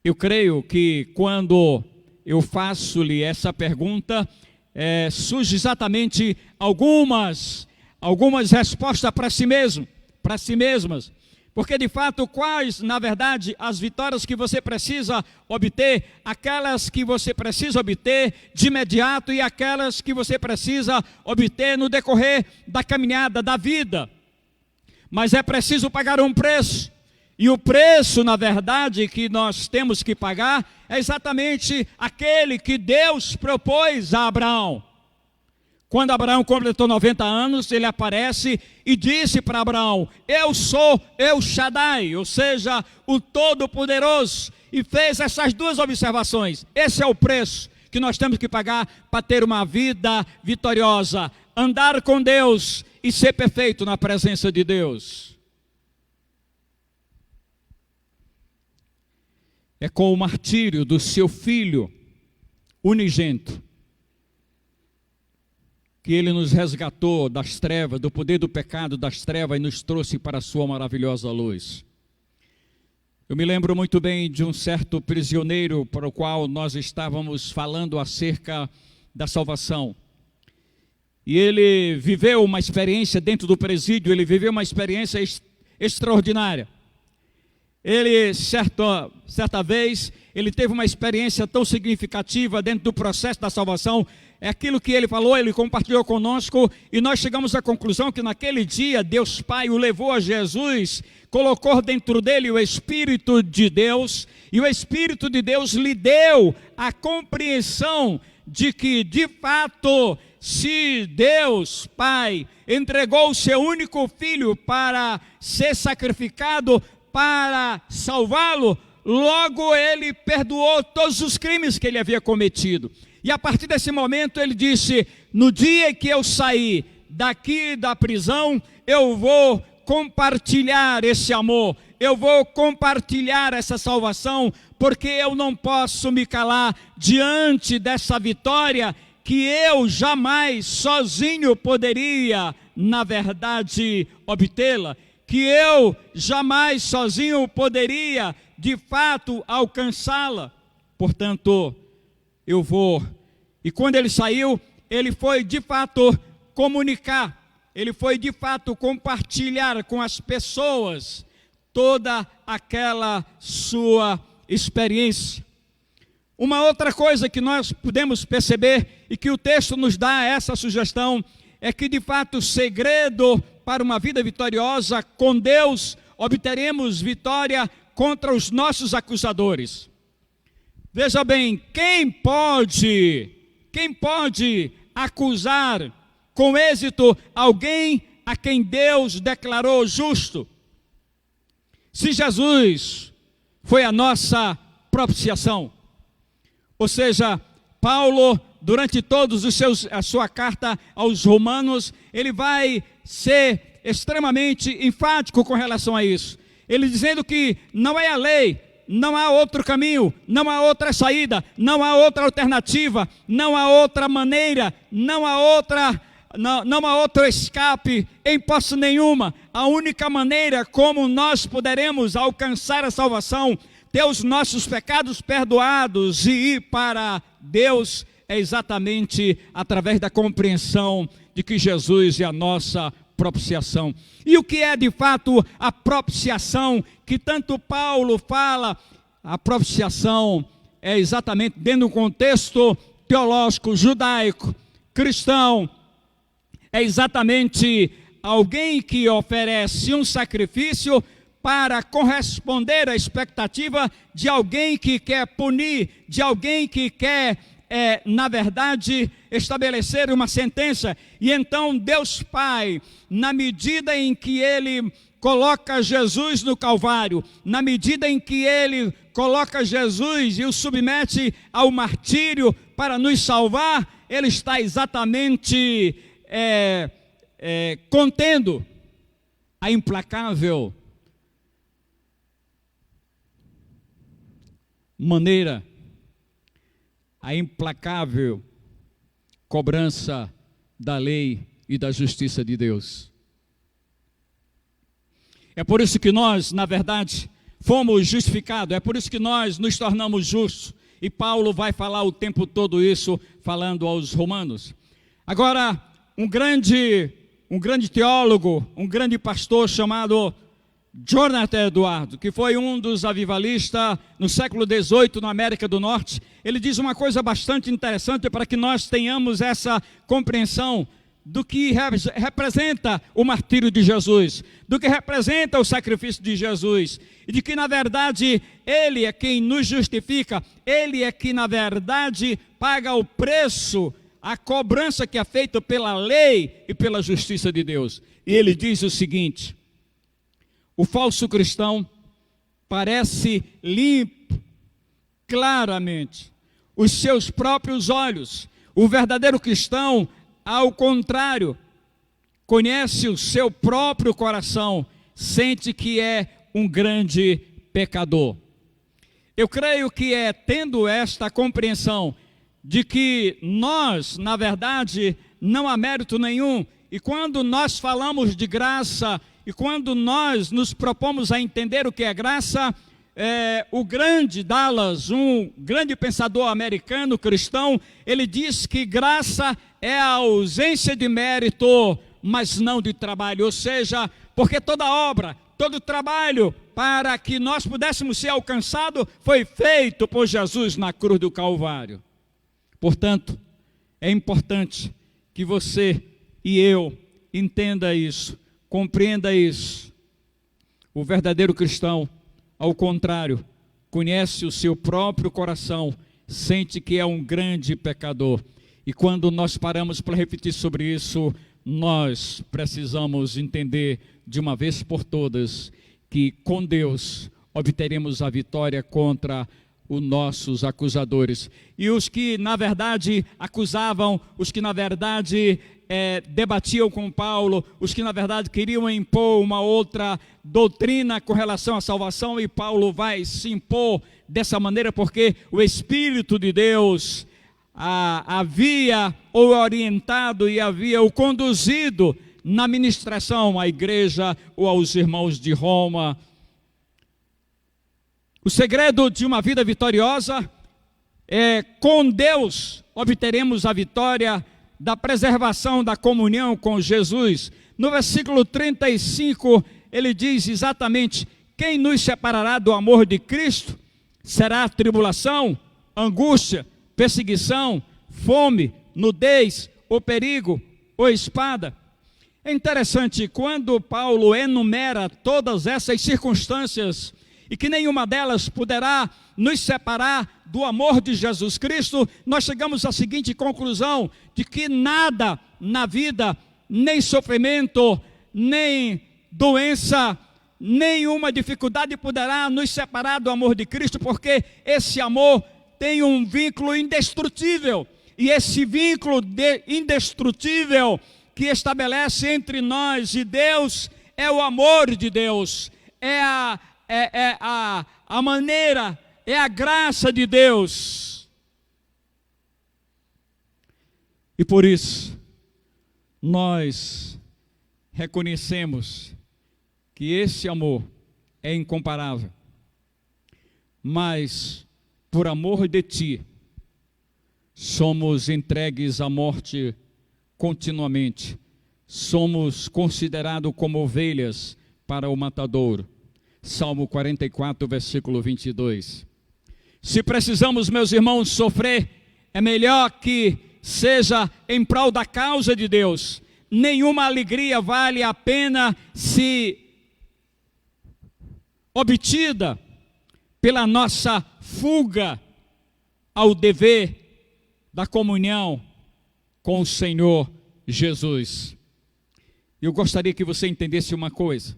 Eu creio que quando eu faço-lhe essa pergunta, surge exatamente algumas respostas para si mesmas. Porque de fato, quais, na verdade, as vitórias que você precisa obter, aquelas que você precisa obter de imediato e aquelas que você precisa obter no decorrer da caminhada da vida. Mas é preciso pagar um preço, e o preço, na verdade, que nós temos que pagar é exatamente aquele que Deus propôs a Abraão. Quando Abraão completou 90 anos, ele aparece e disse para Abraão: eu sou El Shaddai, ou seja, o Todo-Poderoso. E fez essas duas observações. Esse é o preço que nós temos que pagar para ter uma vida vitoriosa. Andar com Deus e ser perfeito na presença de Deus. É com o martírio do seu filho unigênito que ele nos resgatou das trevas, do poder do pecado, das trevas, e nos trouxe para a sua maravilhosa luz. Eu me lembro muito bem de um certo prisioneiro para o qual nós estávamos falando acerca da salvação. E ele viveu uma experiência dentro do presídio, ele viveu uma experiência extraordinária. Ele, certa vez, ele teve uma experiência tão significativa dentro do processo da salvação. É aquilo que ele falou, ele compartilhou conosco, e nós chegamos à conclusão que naquele dia Deus Pai o levou a Jesus, colocou dentro dele o Espírito de Deus, e o Espírito de Deus lhe deu a compreensão de que, de fato, se Deus Pai entregou o seu único filho para ser sacrificado, para salvá-lo, logo ele perdoou todos os crimes que ele havia cometido. E a partir desse momento ele disse: no dia que eu sair daqui da prisão, eu vou compartilhar esse amor, eu vou compartilhar essa salvação, porque eu não posso me calar diante dessa vitória que eu jamais sozinho poderia, na verdade, obtê-la, que eu jamais sozinho poderia, de fato, alcançá-la. Portanto, eu vou. E quando ele saiu, ele foi de fato comunicar, ele foi de fato compartilhar com as pessoas toda aquela sua experiência. Uma outra coisa que nós podemos perceber e que o texto nos dá essa sugestão é que de fato o segredo para uma vida vitoriosa com Deus, obteremos vitória contra os nossos acusadores. Veja bem, quem pode acusar com êxito alguém a quem Deus declarou justo? Se Jesus foi a nossa propiciação, ou seja, Paulo, durante todos a sua carta aos Romanos, ele vai ser extremamente enfático com relação a isso. Ele dizendo que não é a lei, não há outro caminho, não há outra saída, não há outra alternativa, não há outra maneira, não há outro escape em hipótese nenhuma. A única maneira como nós poderemos alcançar a salvação, ter os nossos pecados perdoados e ir para Deus, é exatamente através da compreensão de que Jesus é a nossa propiciação. E o que é de fato a propiciação que tanto Paulo fala? A propiciação é exatamente dentro do contexto teológico, judaico, cristão, é exatamente alguém que oferece um sacrifício para corresponder à expectativa de alguém que quer punir, de alguém que quer, na verdade, estabelecer uma sentença. E então Deus Pai, na medida em que Ele coloca Jesus no Calvário, na medida em que Ele coloca Jesus e o submete ao martírio para nos salvar, Ele está exatamente contendo a implacável maneira, a implacável cobrança da lei e da justiça de Deus. É por isso que nós, na verdade, fomos justificados, é por isso que nós nos tornamos justos. E Paulo vai falar o tempo todo isso, falando aos romanos. Agora, um grande teólogo, um grande pastor chamado Jonathan Eduardo, que foi um dos avivalistas no século XVIII na América do Norte, ele diz uma coisa bastante interessante para que nós tenhamos essa compreensão do que representa o martírio de Jesus, do que representa o sacrifício de Jesus, e de que na verdade Ele é quem nos justifica, Ele é que na verdade paga o preço, a cobrança que é feita pela lei e pela justiça de Deus. E ele diz o seguinte: o falso cristão parece limpo, claramente, os seus próprios olhos. O verdadeiro cristão, ao contrário, conhece o seu próprio coração, sente que é um grande pecador. Eu creio que é tendo esta compreensão de que nós, na verdade, não há mérito nenhum, e quando nós falamos de graça, e quando nós nos propomos a entender o que é graça, o grande Dallas, um grande pensador americano cristão, ele diz que graça é a ausência de mérito, mas não de trabalho. Ou seja, porque toda obra, todo trabalho para que nós pudéssemos ser alcançados foi feito por Jesus na cruz do Calvário. Portanto, é importante que você e eu entenda isso, compreenda isso. O verdadeiro cristão, ao contrário, conhece o seu próprio coração, sente que é um grande pecador. E quando nós paramos para refletir sobre isso, nós precisamos entender de uma vez por todas que com Deus obteremos a vitória contra os nossos acusadores. E os que na verdade acusavam, os que na verdade debatiam com Paulo, os que na verdade queriam impor uma outra doutrina com relação à salvação, e Paulo vai se impor dessa maneira porque o Espírito de Deus havia o orientado e havia o conduzido na ministração à igreja ou aos irmãos de Roma. O segredo de uma vida vitoriosa é com Deus obteremos a vitória da preservação da comunhão com Jesus. No versículo 35, ele diz exatamente: quem nos separará do amor de Cristo? Será tribulação, angústia, perseguição, fome, nudez, ou perigo, ou espada? É interessante, quando Paulo enumera todas essas circunstâncias, e que nenhuma delas poderá nos separar do amor de Jesus Cristo, nós chegamos à seguinte conclusão: de que nada na vida, nem sofrimento, nem doença, nenhuma dificuldade poderá nos separar do amor de Cristo, porque esse amor tem um vínculo indestrutível, e esse vínculo indestrutível que estabelece entre nós e Deus é o amor de Deus, é a maneira, é a graça de Deus. E por isso, nós reconhecemos que esse amor é incomparável, mas por amor de Ti, somos entregues à morte continuamente, somos considerados como ovelhas para o matadouro. Salmo 44, versículo 22. Se precisamos, meus irmãos, sofrer, é melhor que seja em prol da causa de Deus. Nenhuma alegria vale a pena se obtida pela nossa fuga ao dever da comunhão com o Senhor Jesus. Eu gostaria que você entendesse uma coisa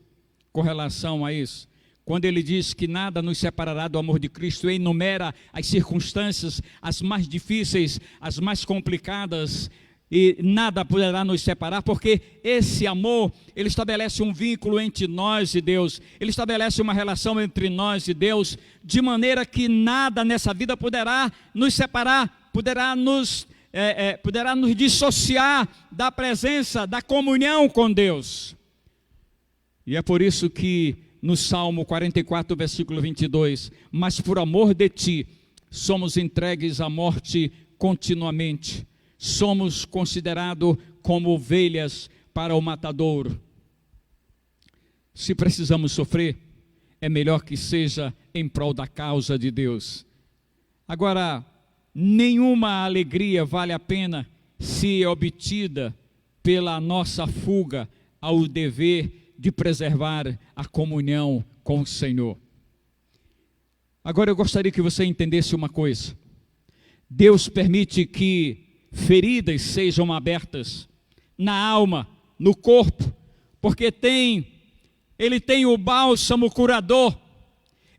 com relação a isso. Quando ele diz que nada nos separará do amor de Cristo, ele enumera as circunstâncias, as mais difíceis, as mais complicadas, e nada poderá nos separar, porque esse amor, ele estabelece um vínculo entre nós e Deus, ele estabelece uma relação entre nós e Deus, de maneira que nada nessa vida poderá nos separar, poderá nos dissociar da presença, da comunhão com Deus. E é por isso que no Salmo 44, versículo 22, mas por amor de Ti, somos entregues à morte continuamente, somos considerados como ovelhas para o matadouro. Se precisamos sofrer, é melhor que seja em prol da causa de Deus. Agora, nenhuma alegria vale a pena se obtida pela nossa fuga ao dever de preservar a comunhão com o Senhor. Agora eu gostaria que você entendesse uma coisa. Deus permite que feridas sejam abertas na alma, no corpo, porque Ele tem o bálsamo curador.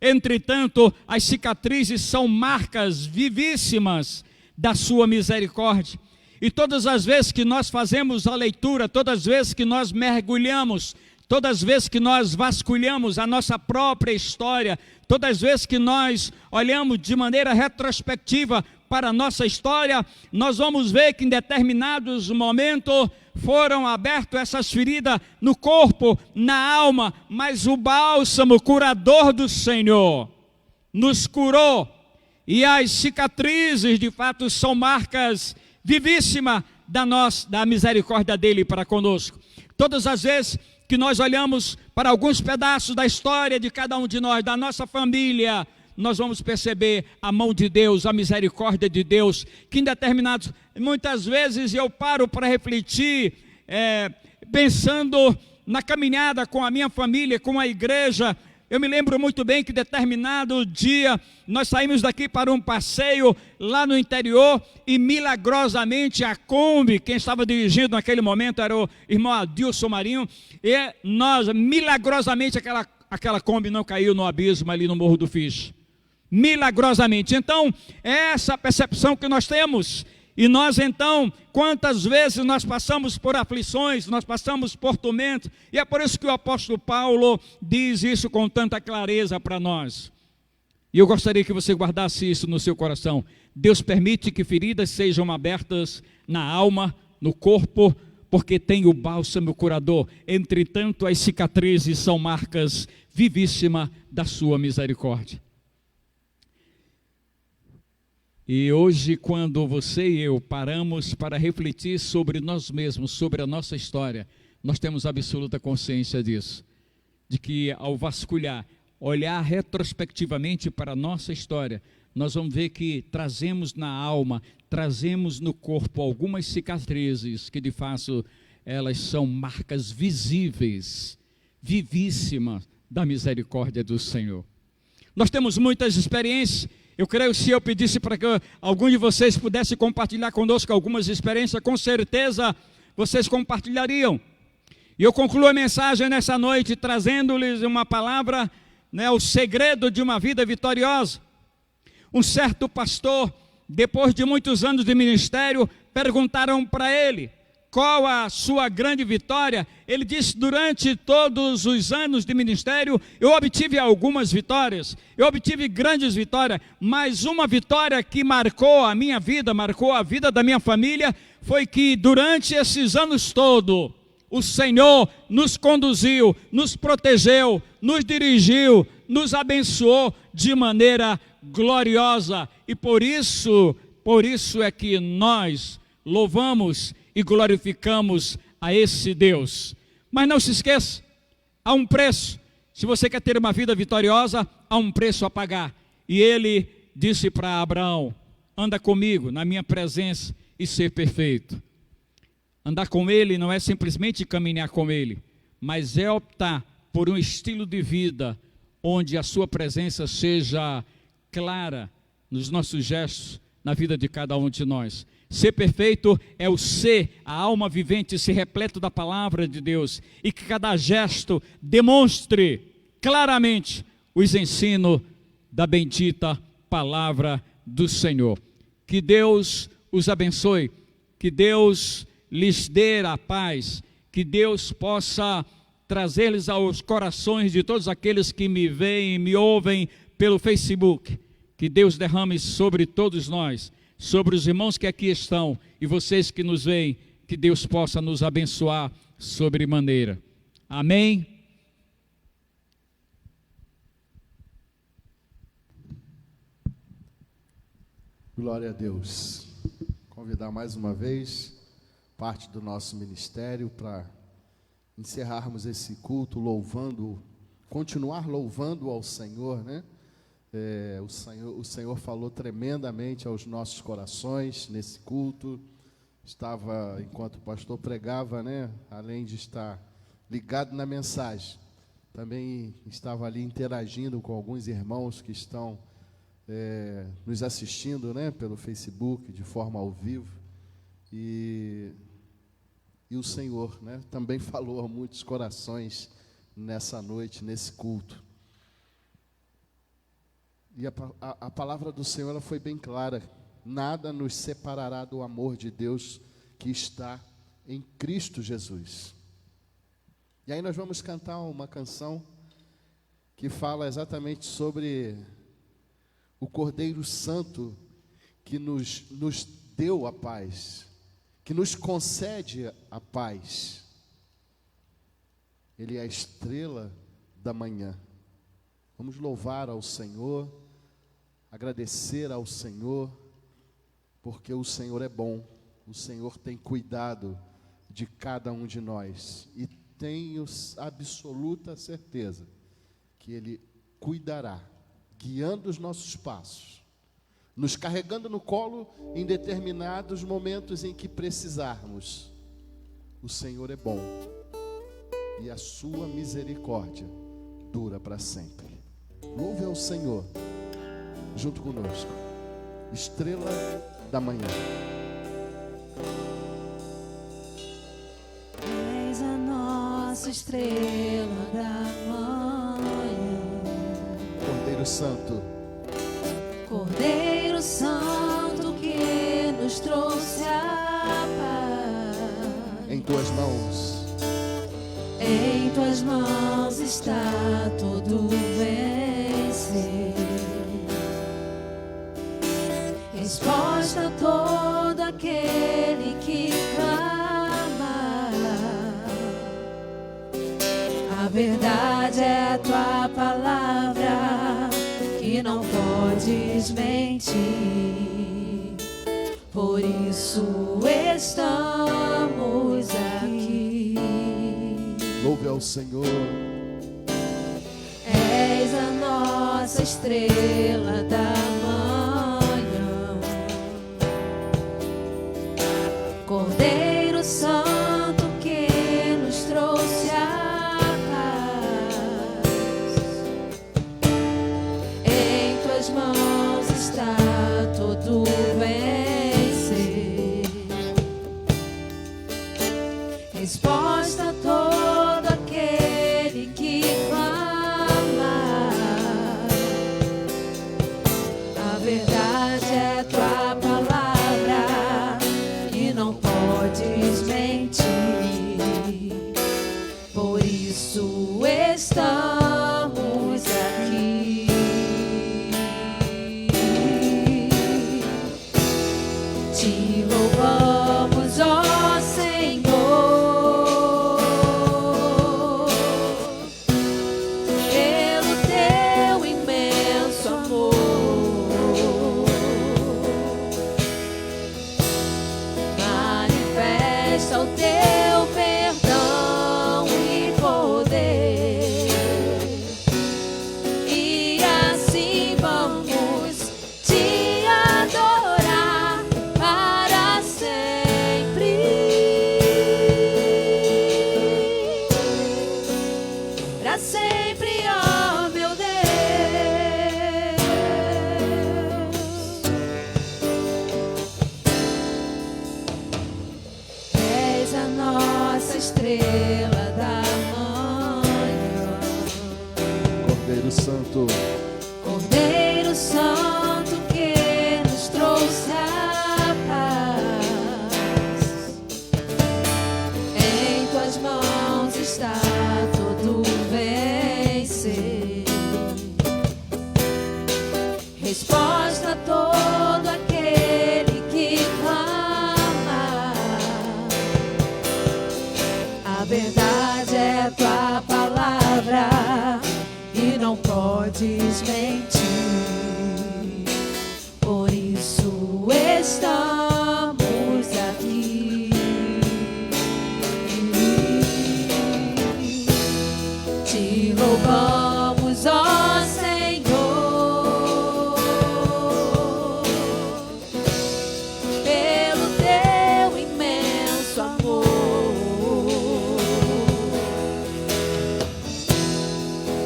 Entretanto, as cicatrizes são marcas vivíssimas da sua misericórdia. E todas as vezes que nós fazemos a leitura, todas as vezes que nós mergulhamos, todas as vezes que nós vasculhamos a nossa própria história, todas as vezes que nós olhamos de maneira retrospectiva para a nossa história, nós vamos ver que em determinados momentos foram abertas essas feridas no corpo, na alma, mas o bálsamo curador do Senhor nos curou, e as cicatrizes de fato são marcas vivíssimas da misericórdia dele para conosco. Todas as vezes que nós olhamos para alguns pedaços da história de cada um de nós, da nossa família, nós vamos perceber a mão de Deus, a misericórdia de Deus, que em determinados, muitas vezes eu paro para refletir, pensando na caminhada com a minha família, com a igreja. Eu me lembro muito bem que determinado dia, nós saímos daqui para um passeio lá no interior, e milagrosamente a Kombi, quem estava dirigindo naquele momento era o irmão Adilson Marinho, e nós, milagrosamente, aquela Kombi não caiu no abismo ali no Morro do Fish. Milagrosamente. Então, é essa percepção que nós temos. E nós então, quantas vezes nós passamos por aflições, nós passamos por tormentos, e é por isso que o apóstolo Paulo diz isso com tanta clareza para nós. E eu gostaria que você guardasse isso no seu coração. Deus permite que feridas sejam abertas na alma, no corpo, porque tem o bálsamo curador. Entretanto, as cicatrizes são marcas vivíssimas da sua misericórdia. E hoje, quando você e eu paramos para refletir sobre nós mesmos, sobre a nossa história, nós temos absoluta consciência disso, de que ao vasculhar, olhar retrospectivamente para a nossa história, nós vamos ver que trazemos na alma, trazemos no corpo algumas cicatrizes que de fato elas são marcas visíveis, vivíssimas da misericórdia do Senhor. Nós temos muitas experiências. Eu creio que se eu pedisse para que algum de vocês pudesse compartilhar conosco algumas experiências, com certeza vocês compartilhariam. E eu concluo a mensagem nessa noite trazendo-lhes uma palavra, o segredo de uma vida vitoriosa. Um certo pastor, depois de muitos anos de ministério, perguntaram para ele qual a sua grande vitória. Ele disse: durante todos os anos de ministério, eu obtive algumas vitórias, eu obtive grandes vitórias, mas uma vitória que marcou a minha vida, marcou a vida da minha família, foi que durante esses anos todos, o Senhor nos conduziu, nos protegeu, nos dirigiu, nos abençoou de maneira gloriosa, e por isso é que nós louvamos e glorificamos a esse Deus. Mas não se esqueça, há um preço. Se você quer ter uma vida vitoriosa, há um preço a pagar. E ele disse para Abraão: anda comigo na minha presença e ser perfeito. Andar com ele não é simplesmente caminhar com ele, mas é optar por um estilo de vida onde a sua presença seja clara nos nossos gestos, na vida de cada um de nós. Ser perfeito é o ser, a alma vivente, ser repleto da palavra de Deus, e que cada gesto demonstre claramente os ensinos da bendita palavra do Senhor. Que Deus os abençoe, que Deus lhes dê a paz, que Deus possa trazer-lhes aos corações de todos aqueles que me veem e me ouvem pelo Facebook. Que Deus derrame sobre todos nós, sobre os irmãos que aqui estão e vocês que nos veem, que Deus possa nos abençoar sobremaneira. Amém? Glória a Deus. Convidar mais uma vez parte do nosso ministério para encerrarmos esse culto louvando, continuar louvando ao Senhor, né? O Senhor falou tremendamente aos nossos corações nesse culto. Estava, enquanto o pastor pregava, né, além de estar ligado na mensagem, também estava ali interagindo com alguns irmãos que estão nos assistindo, né, pelo Facebook, de forma ao vivo. E o Senhor, né, também falou a muitos corações nessa noite, nesse culto. E a palavra do Senhor, ela foi bem clara: nada nos separará do amor de Deus que está em Cristo Jesus. E aí nós vamos cantar uma canção que fala exatamente sobre o Cordeiro Santo que nos deu a paz, que nos concede a paz. Ele é a estrela da manhã. Vamos louvar ao Senhor, agradecer ao Senhor, porque o Senhor é bom, o Senhor tem cuidado de cada um de nós, e tenho absoluta certeza que Ele cuidará, guiando os nossos passos, nos carregando no colo em determinados momentos em que precisarmos. O Senhor é bom, e a sua misericórdia dura para sempre. Louve ao Senhor junto conosco. Estrela da manhã. És a nossa estrela da manhã, Cordeiro Santo, Cordeiro Santo que nos trouxe a paz. em tuas mãos, Em tuas mãos está todo vencer. resposta a todo aquele que clama. A verdade é a tua palavra, que não podes mentir. Por isso estamos aqui. Louve ao Senhor. És a nossa estrela da manhã, Cordeiro Santo que nos trouxe a paz. Em tuas mãos está todo vencer. Resposta a todo aquele que clama. A verdade é tua palavra, e não podes mentir. Por isso estamos aqui. Te louvamos, ó Senhor, pelo teu imenso amor. Manifesta o teu perdão e poder, e assim vamos te adorar para sempre. Para sempre, ó meu Deus. És a nossa estrela da manhã, Cordeiro Santo. Cordeiro Santo que nos trouxe a paz. Em tuas mãos está todo vencer. Resposta a todo aquele que clama. A verdade é tua palavra, e não podes mentir. Por isso estamos aqui. Te louvamos, ó Senhor, pelo teu imenso amor.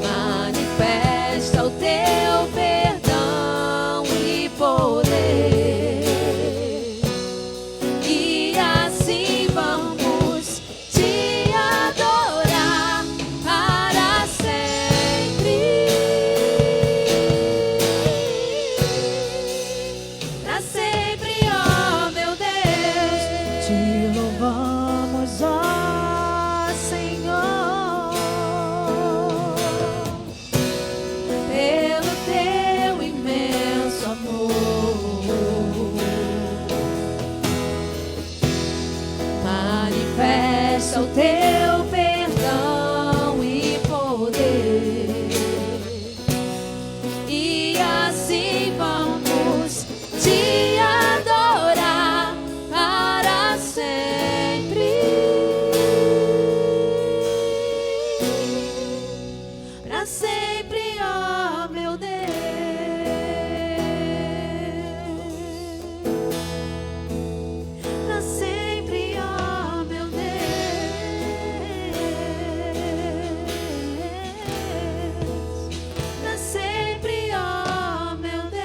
Manifesta o teu perdão e poder, e assim vamos te adorar para sempre. Para sempre, ó meu Deus. Te louvamos, ó Senhor, pelo teu imenso amor. Manifesta o teu perdão e poder, e assim vamos te adorar para sempre. Para sempre, ó meu Deus. Para sempre, ó meu Deus. Para sempre, ó meu Deus.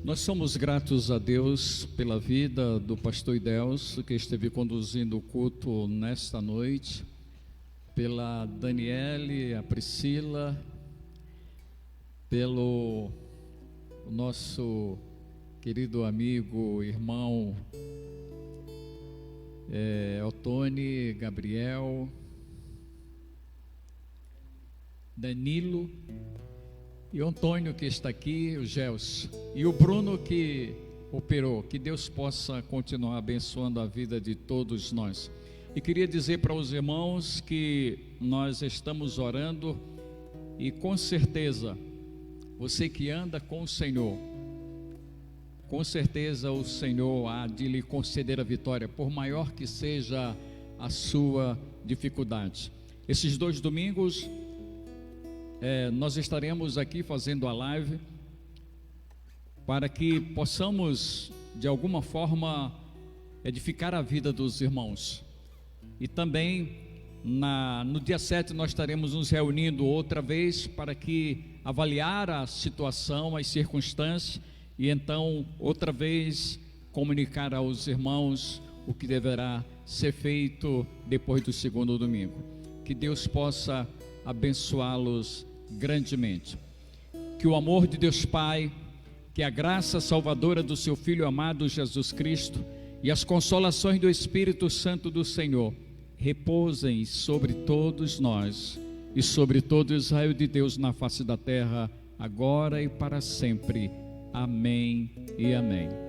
Nós somos gratos a Deus pela vida do pastor Idelso, que esteve conduzindo o culto nesta noite, pela Daniele, a Priscila, pelo nosso querido amigo, irmão Otone, Gabriel, Danilo e o Antônio que está aqui, o Gelson, e o Bruno que operou. Que Deus possa continuar abençoando a vida de todos nós. E queria dizer para os irmãos que nós estamos orando e com certeza, você que anda com o Senhor, com certeza o Senhor há de lhe conceder a vitória, por maior que seja a sua dificuldade. Esses 2 domingos, nós estaremos aqui fazendo a live para que possamos, de alguma forma, edificar a vida dos irmãos. E também, no dia 7, nós estaremos nos reunindo outra vez para que avaliar a situação, as circunstâncias, e então, outra vez, comunicar aos irmãos o que deverá ser feito depois do 2º domingo. Que Deus possa abençoá-los grandemente. Que o amor de Deus Pai, que a graça salvadora do seu Filho amado Jesus Cristo e as consolações do Espírito Santo do Senhor repousem sobre todos nós e sobre todo Israel de Deus na face da terra, agora e para sempre. Amém e amém.